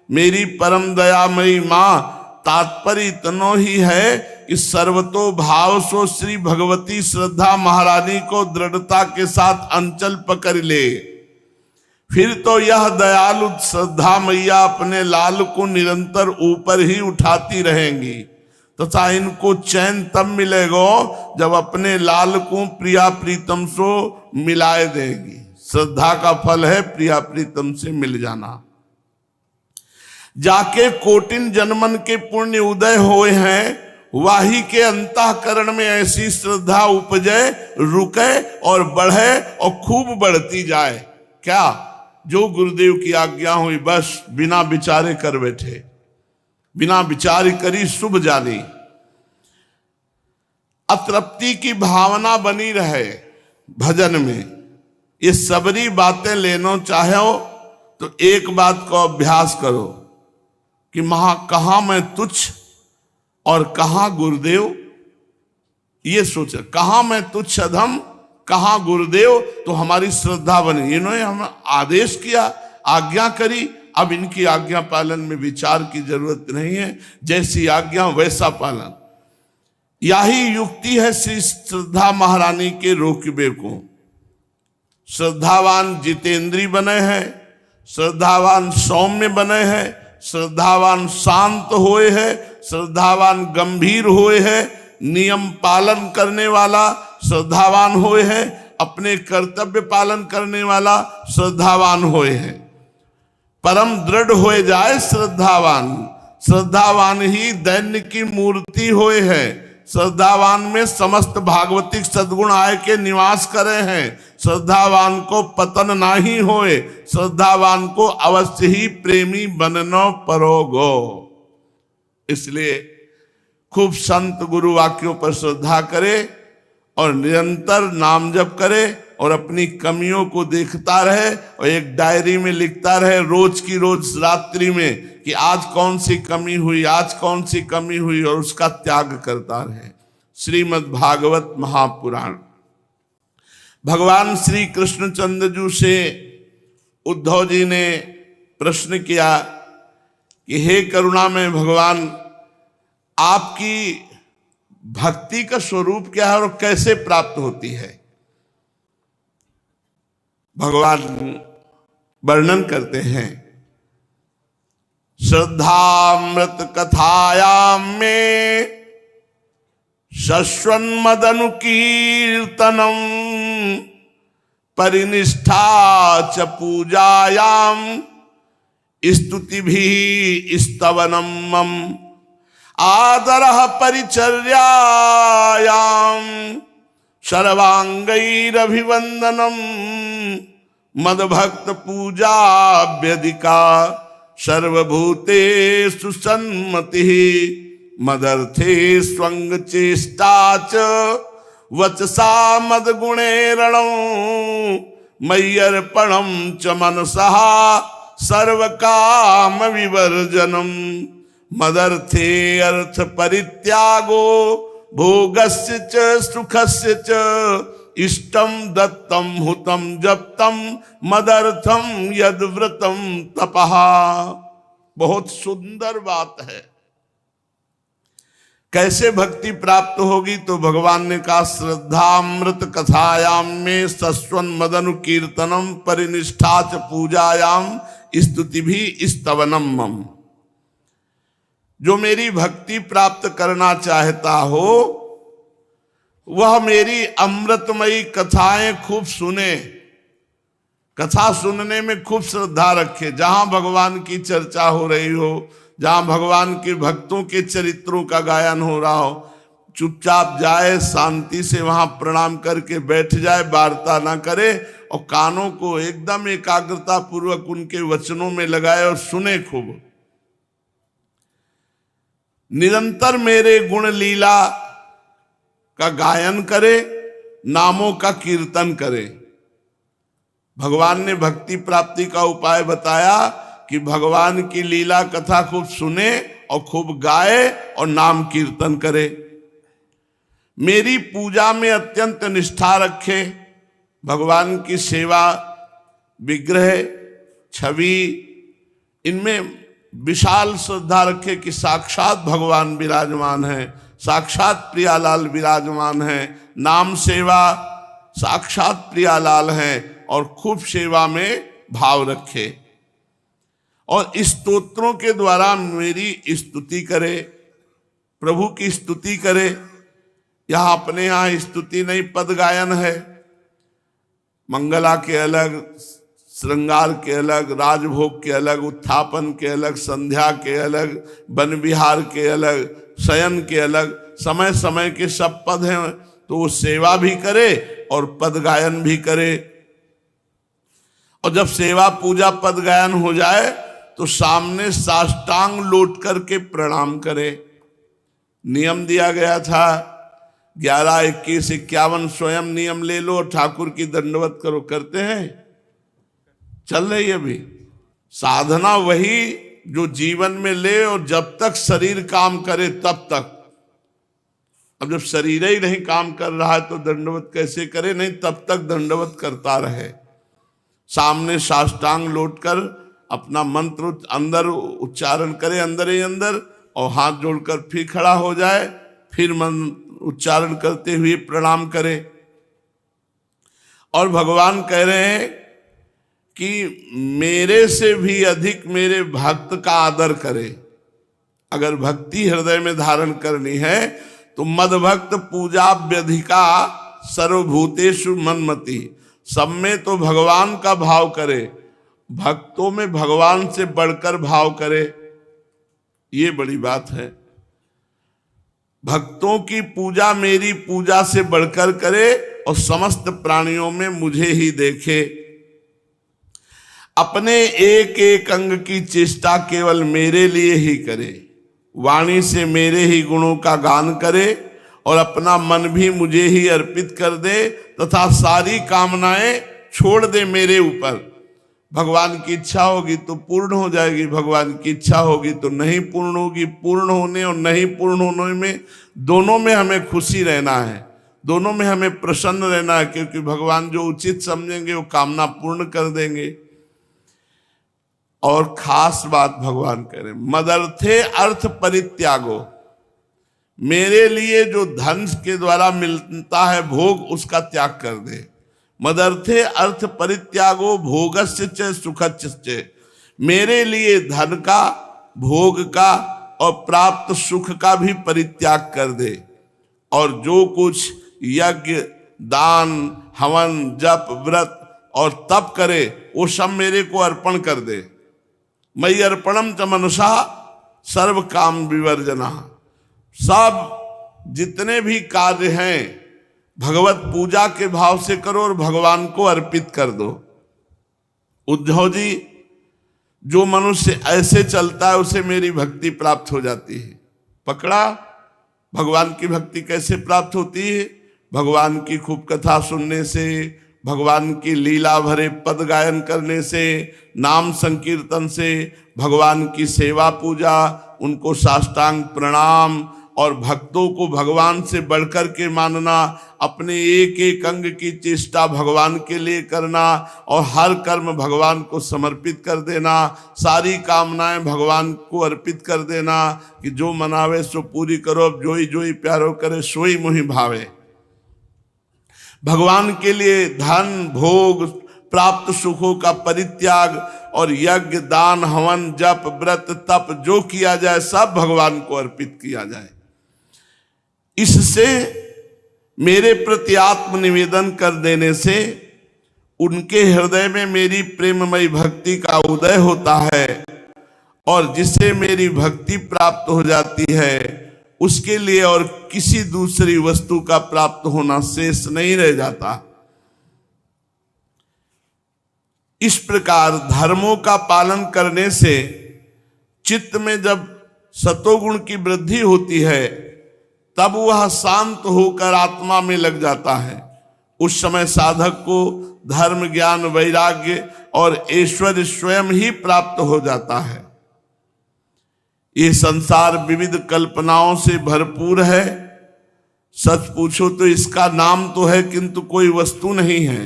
मेरी परम दयामयी मां, तात्पर्य इतनो ही है कि सर्वतो भाव सो श्री भगवती श्रद्धा महारानी को दृढ़ता के साथ अंचल पकड़ ले। फिर तो यह दयालु श्रद्धा मैया अपने लाल को निरंतर ऊपर ही उठाती रहेंगी तथा इनको चैन तब मिलेगा जब अपने लाल को प्रिया प्रीतम से मिलाए देंगी। श्रद्धा का फल है प्रिया प्रीतम से मिल जाना। जाके कोटिन जन्मन के पुण्य उदय हुए हैं, वाही के अंतःकरण में ऐसी श्रद्धा उपजे, रुके और बढ़े और खूब बढ़ती जाए। क्या जो गुरुदेव की आज्ञा हुई बस बिना विचारे कर बैठे, बिना विचार करी शुभ जानी। अतृप्ति की भावना बनी रहे भजन में। ये सबरी बातें लेना चाहो तो एक बात को अभ्यास करो कि कहां मैं तुच्छ और कहां गुरुदेव। ये सोचा कहां मैं तुच्छ अधम, कहां गुरुदेव, तो हमारी श्रद्धा बनी। इन्होंने हमें आदेश किया, आज्ञा करी, अब इनकी आज्ञा पालन में विचार की जरूरत नहीं है, जैसी आज्ञा वैसा पालन। यही युक्ति है श्री श्रद्धा महारानी के रोकबे को। श्रद्धावान जितेंद्री बने हैं, श्रद्धावान सौम्य बने हैं, श्रद्धावान शांत होए है, श्रद्धावान गंभीर होए है, नियम पालन करने वाला, श्रद्धावान होए है, अपने कर्तव्य पालन करने वाला श्रद्धावान होए है। परम दृढ़ होए जाए श्रद्धावान, श्रद्धावान ही दैन्य की मूर्ति होए है। श्रद्धावान में समस्त भागवतिक सद्गुण आय के निवास करे हैं। श्रद्धावान को पतन नाही होए, श्रद्धावान को अवश्य ही प्रेमी बननो परोगो। इसलिए खूब संत गुरु वाक्यों पर श्रद्धा करे और निरंतर नाम जप करे और अपनी कमियों को देखता रहे और एक डायरी में लिखता रहे रोज की रोज रात्रि में कि आज कौन सी कमी हुई, आज कौन सी कमी हुई, और उसका त्याग करता रहे। श्रीमद् भागवत महापुराण। भगवान श्री कृष्णचंद्र जी से उद्धव जी ने प्रश्न किया कि हे करुणामय भगवान, आपकी भक्ति का स्वरूप क्या है और कैसे प्राप्त होती है? भगवान वर्णन करते हैं, श्रद्धामृत कथायाम में शश्वन् मदनुकीर्तनम परिनिष्ठा च पूजायाम स्तुति भी स्तवनम मम आदरः परिचर्यायाम सर्वांगैरभिवंदनम मदभक्त पूजा व्यधिका सर्वभूतेषु सन्मतिः मदर्थे स्वंग चेष्टा च वचसा मदगुणैरणं मय्यर्पणं च मनसः सर्वकाम विवर्जनम मदर्थे अर्थ परित्यागो भोगस्य च सुखस्य च इष्टम दत्तम हुतम जप्तम मदर्थम यद्व्रतम तपः। बहुत सुंदर बात है। कैसे भक्ति प्राप्त होगी? तो भगवान ने कहा, श्रद्धामृत कथायाम में सस्वन मदनु कीर्तनम परिनिष्ठा च पूजायाम स्तुति भी स्तवनम मम। जो मेरी भक्ति प्राप्त करना चाहता हो वह मेरी अमृतमयी कथाएं खूब सुने, कथा सुनने में खूब श्रद्धा रखे। जहां भगवान की चर्चा हो रही हो, जहां भगवान के भक्तों के चरित्रों का गायन हो रहा हो, चुपचाप जाए, शांति से वहां प्रणाम करके बैठ जाए, वार्ता ना करे और कानों को एकदम एकाग्रता पूर्वक उनके वचनों में लगाए और सुने खूब। निरंतर मेरे गुण लीला का गायन करे, नामों का कीर्तन करे। भगवान ने भक्ति प्राप्ति का उपाय बताया कि भगवान की लीला कथा खूब सुने और खूब गाए और नाम कीर्तन करे। मेरी पूजा में अत्यंत निष्ठा रखे, भगवान की सेवा, विग्रह, छवि, इनमें विशाल श्रद्धा रखे कि साक्षात भगवान विराजमान है, साक्षात प्रियालाल विराजमान है। नाम सेवा साक्षात प्रियालाल है और खूब सेवा में भाव रखे और स्तोत्रों के द्वारा मेरी स्तुति करे, प्रभु की स्तुति करे। यहाँ अपने यहाँ स्तुति नहीं, पद गायन है। मंगला के अलग, श्रृंगार के अलग, राजभोग के अलग, उत्थापन के अलग, संध्या के अलग, वन विहार के अलग, शयन के अलग, समय समय के सब पद हैं। तो वो सेवा भी करे और पद गायन भी करे। और जब सेवा पूजा पद गायन हो जाए तो सामने साष्टांग लौट करके प्रणाम करे। नियम दिया गया था 11, 21, 51 स्वयं नियम ले लो, ठाकुर की दंडवत करो। करते हैं, चल रही है अभी साधना वही जो जीवन में ले और जब तक शरीर काम करे तब तक। अब जब शरीर ही नहीं काम कर रहा है तो दंडवत कैसे करे? नहीं, तब तक दंडवत करता रहे। सामने साष्टांग लौटकर अपना मंत्र अंदर उच्चारण करे, अंदर ही अंदर, और हाथ जोड़कर फिर खड़ा हो जाए, फिर मंत्र उच्चारण करते हुए प्रणाम करे। और भगवान कह रहे हैं कि मेरे से भी अधिक मेरे भक्त का आदर करे। अगर भक्ति हृदय में धारण करनी है तो मदभक्त पूजा व्यधिका सर्वभूतेषु मन्मति, सब में तो भगवान का भाव करे, भक्तों में भगवान से बढ़कर भाव करे, ये बड़ी बात है। भक्तों की पूजा मेरी पूजा से बढ़कर करे और समस्त प्राणियों में मुझे ही देखे। अपने एक एक अंग की चेष्टा केवल मेरे लिए ही करे, वाणी से मेरे ही गुणों का गान करे और अपना मन भी मुझे ही अर्पित कर दे तथा सारी कामनाएं छोड़ दे मेरे ऊपर। भगवान की इच्छा होगी तो पूर्ण हो जाएगी, भगवान की इच्छा होगी तो नहीं पूर्ण होगी। पूर्ण होने और नहीं पूर्ण होने में दोनों में हमें खुशी रहना है, दोनों में हमें प्रसन्न रहना है, क्योंकि भगवान जो उचित समझेंगे वो कामना पूर्ण कर देंगे। और खास बात भगवान करें, मदर्थे अर्थ परित्यागो, मेरे लिए जो धन के द्वारा मिलता है भोग उसका त्याग कर दे। मदर्थे अर्थ परित्यागो भोगस्य च सुखस्य च, मेरे लिए धन का, भोग का और प्राप्त सुख का भी परित्याग कर दे और जो कुछ यज्ञ, दान, हवन, जप, व्रत और तप करे वो सब मेरे को अर्पण कर दे। मयि अर्पणम च मनसा सर्व काम विवर्जना, सब जितने भी कार्य हैं भगवत पूजा के भाव से करो और भगवान को अर्पित कर दो। उद्धव जी, जो मनुष्य ऐसे चलता है उसे मेरी भक्ति प्राप्त हो जाती है। पकड़ा, भगवान की भक्ति कैसे प्राप्त होती है? भगवान की खूब कथा सुनने से, भगवान की लीला भरे पद गायन करने से, नाम संकीर्तन से, भगवान की सेवा पूजा, उनको साष्टांग प्रणाम और भक्तों को भगवान से बढ़कर के मानना, अपने एक एक अंग की चेष्टा भगवान के लिए करना और हर कर्म भगवान को समर्पित कर देना, सारी कामनाएं भगवान को अर्पित कर देना कि जो मनावे सो पूरी करो, अब जोई जोई प्यारो करे सोई मोहि भावे। भगवान के लिए धन, भोग, प्राप्त सुखों का परित्याग और यज्ञ, दान, हवन, जप, व्रत, तप जो किया जाए सब भगवान को अर्पित किया जाए। इससे मेरे प्रति आत्म निवेदन कर देने से उनके हृदय में मेरी प्रेममयी भक्ति का उदय होता है और जिससे मेरी भक्ति प्राप्त हो जाती है उसके लिए और किसी दूसरी वस्तु का प्राप्त होना शेष नहीं रह जाता। इस प्रकार धर्मों का पालन करने से चित्त में जब सतोगुण की वृद्धि होती है तब वह शांत होकर आत्मा में लग जाता है। उस समय साधक को धर्म, ज्ञान, वैराग्य और ऐश्वर्य स्वयं ही प्राप्त हो जाता है। ये संसार विविध कल्पनाओं से भरपूर है। सच पूछो तो इसका नाम तो है किंतु कोई वस्तु नहीं है।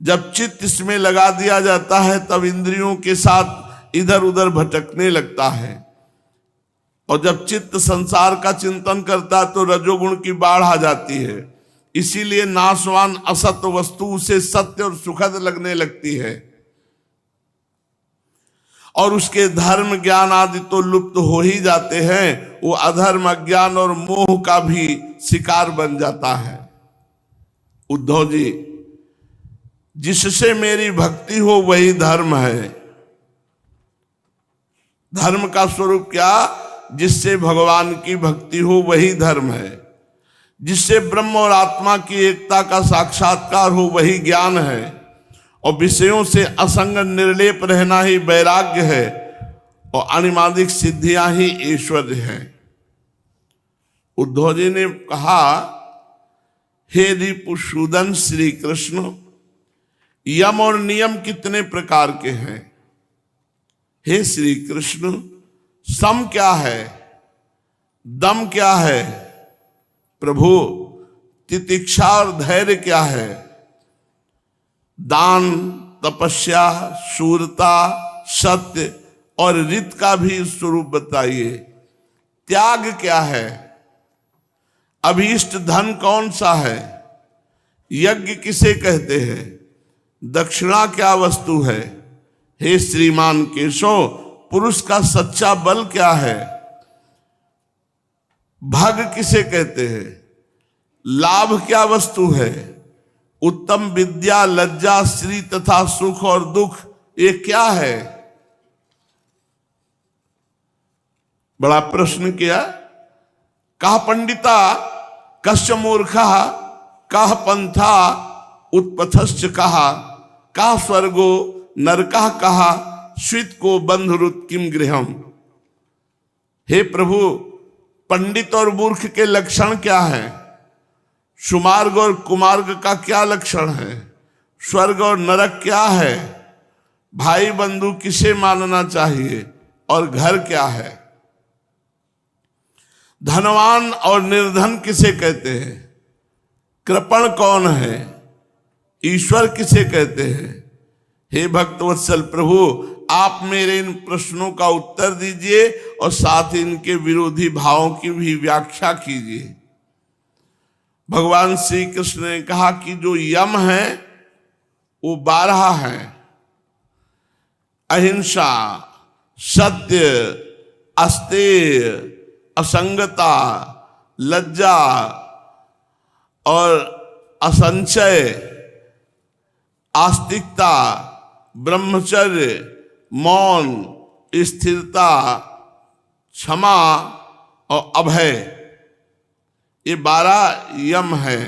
जब चित्त इसमें लगा दिया जाता है तब इंद्रियों के साथ इधर उधर भटकने लगता है और जब चित्त संसार का चिंतन करता है तो रजोगुण की बाढ़ आ जाती है। इसीलिए नाशवान असत्य वस्तु उसे सत्य और सुखद लगने लगती है और उसके धर्म, ज्ञान आदि तो लुप्त हो ही जाते हैं। वो अधर्म, अज्ञान और मोह का भी शिकार बन जाता है। उद्धव जी, जिससे मेरी भक्ति हो वही धर्म है। धर्म का स्वरूप क्या? जिससे भगवान की भक्ति हो वही धर्म है। जिससे ब्रह्म और आत्मा की एकता का साक्षात्कार हो वही ज्ञान है और विषयों से असंग निर्लेप रहना ही वैराग्य है और अनिमादिक सिद्धियां ही ऐश्वर्य है। उद्धव जी ने कहा, हे रिपुसूदन श्री कृष्ण, यम और नियम कितने प्रकार के हैं? हे श्री कृष्ण, सम क्या है? दम क्या है? प्रभु, तितिक्षा और धैर्य क्या है? दान, तपस्या, शूरता, सत्य और रित का भी स्वरूप बताइए। त्याग क्या है? अभीष्ट धन कौन सा है? यज्ञ किसे कहते हैं? दक्षिणा क्या वस्तु है? हे श्रीमान केशव, पुरुष का सच्चा बल क्या है? भग किसे कहते हैं? लाभ क्या वस्तु है? उत्तम विद्या, लज्जा, श्री तथा सुख और दुख, ये क्या है? बड़ा प्रश्न किया। कहा पंडिता कस्य मूर्खा, कह पंथा उत्पथश्च कहा, का स्वर्गो नरकः कहा, स्वित को बंधुरुत किम गृहम। हे प्रभु, पंडित और मूर्ख के लक्षण क्या है? सुमार्ग और कुमार्ग का क्या लक्षण है? स्वर्ग और नरक क्या है? भाई बंधु किसे मानना चाहिए और घर क्या है? धनवान और निर्धन किसे कहते हैं? कृपण कौन है? ईश्वर किसे कहते हैं? हे भक्तवत्सल प्रभु, आप मेरे इन प्रश्नों का उत्तर दीजिए और साथ ही इनके विरोधी भावों की भी व्याख्या कीजिए। भगवान श्री कृष्ण ने कहा कि जो यम है वो 12 है। अहिंसा, सत्य, अस्तेय, असंगता, लज्जा और असंचय, आस्तिकता, ब्रह्मचर्य, मौन, स्थिरता, क्षमा और अभय, ये 12 यम है।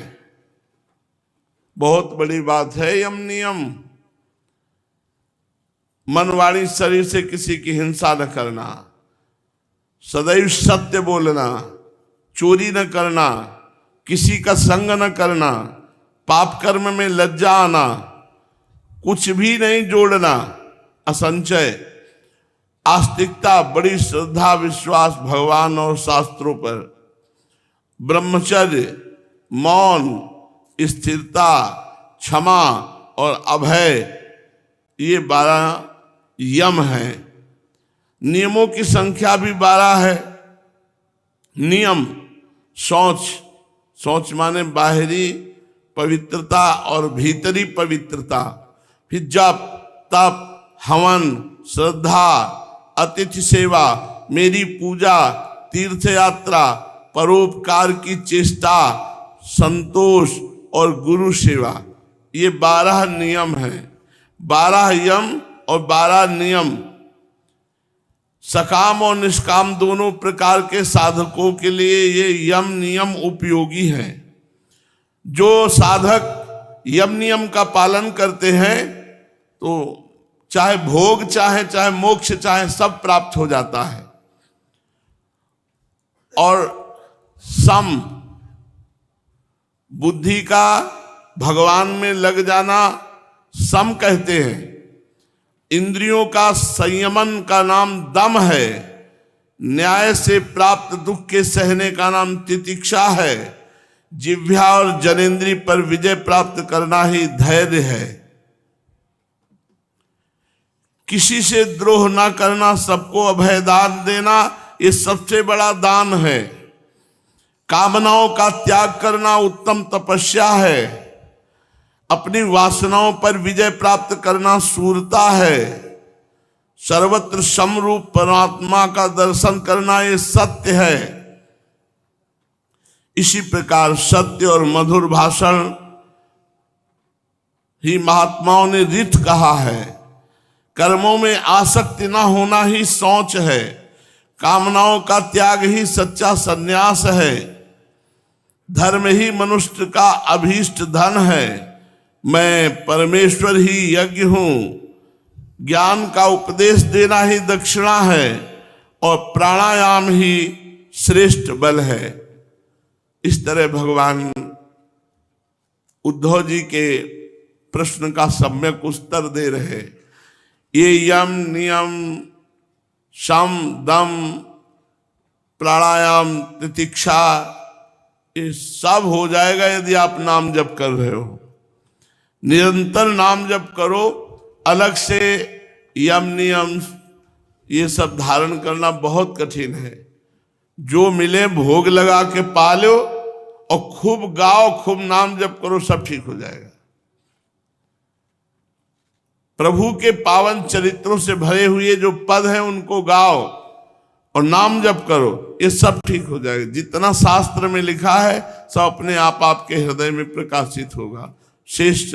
बहुत बड़ी बात है यम नियम। मन, वाणी, शरीर से किसी की हिंसा न करना, सदैव सत्य बोलना, चोरी न करना, किसी का संग न करना, पाप कर्म में लज्जा आना, कुछ भी नहीं जोड़ना, असंचय, आस्तिकता, बड़ी श्रद्धा विश्वास भगवान और शास्त्रों पर, ब्रह्मचर्य, मौन, स्थिरता, क्षमा और अभय, ये 12 यम हैं। नियमों की संख्या भी 12 है। नियम, शौच, शौच माने बाहरी पवित्रता और भीतरी पवित्रता, फिर जप, तप, हवन, श्रद्धा, अतिथि सेवा, मेरी पूजा, तीर्थ यात्रा, परोपकार की चेष्टा, संतोष और गुरु सेवा, ये 12 नियम हैं। 12 यम और 12 नियम सकाम और निष्काम दोनों प्रकार के साधकों के लिए ये यम नियम उपयोगी हैं। जो साधक यम नियम का पालन करते हैं तो चाहे भोग चाहे मोक्ष चाहे सब प्राप्त हो जाता है। और सम, बुद्धि का भगवान में लग जाना सम कहते हैं। इंद्रियों का संयमन का नाम दम है। न्याय से प्राप्त दुख के सहने का नाम तितिक्षा है। जिह्वा और जनेन्द्रिय पर विजय प्राप्त करना ही धैर्य है। किसी से द्रोह ना करना, सबको अभय दान देना, ये सबसे बड़ा दान है। कामनाओं का त्याग करना उत्तम तपस्या है। अपनी वासनाओं पर विजय प्राप्त करना शूरता है। सर्वत्र समरूप परमात्मा का दर्शन करना ये सत्य है। इसी प्रकार सत्य और मधुर भाषण ही महात्माओं ने रित कहा है। कर्मों में आसक्ति न होना ही शौच है। कामनाओं का त्याग ही सच्चा संन्यास है। धर्म ही मनुष्य का अभीष्ट धन है। मैं परमेश्वर ही यज्ञ हूं। ज्ञान का उपदेश देना ही दक्षिणा है और प्राणायाम ही श्रेष्ठ बल है। इस तरह भगवान उद्धव जी के प्रश्न का सम्यक उत्तर दे रहे। ये यम नियम, शम, दम, प्राणायाम, तितिक्षा, ये सब हो जाएगा यदि आप नाम जप कर रहे हो। निरंतर नाम जप करो। अलग से यम नियम ये सब धारण करना बहुत कठिन है। जो मिले भोग लगा के पालो और खूब गाओ, खूब नाम जप करो, सब ठीक हो जाएगा। प्रभु के पावन चरित्रों से भरे हुए जो पद हैं उनको गाओ और नाम जप करो, ये सब ठीक हो जाएगा। जितना शास्त्र में लिखा है सब अपने आप आपके हृदय में प्रकाशित होगा। शेष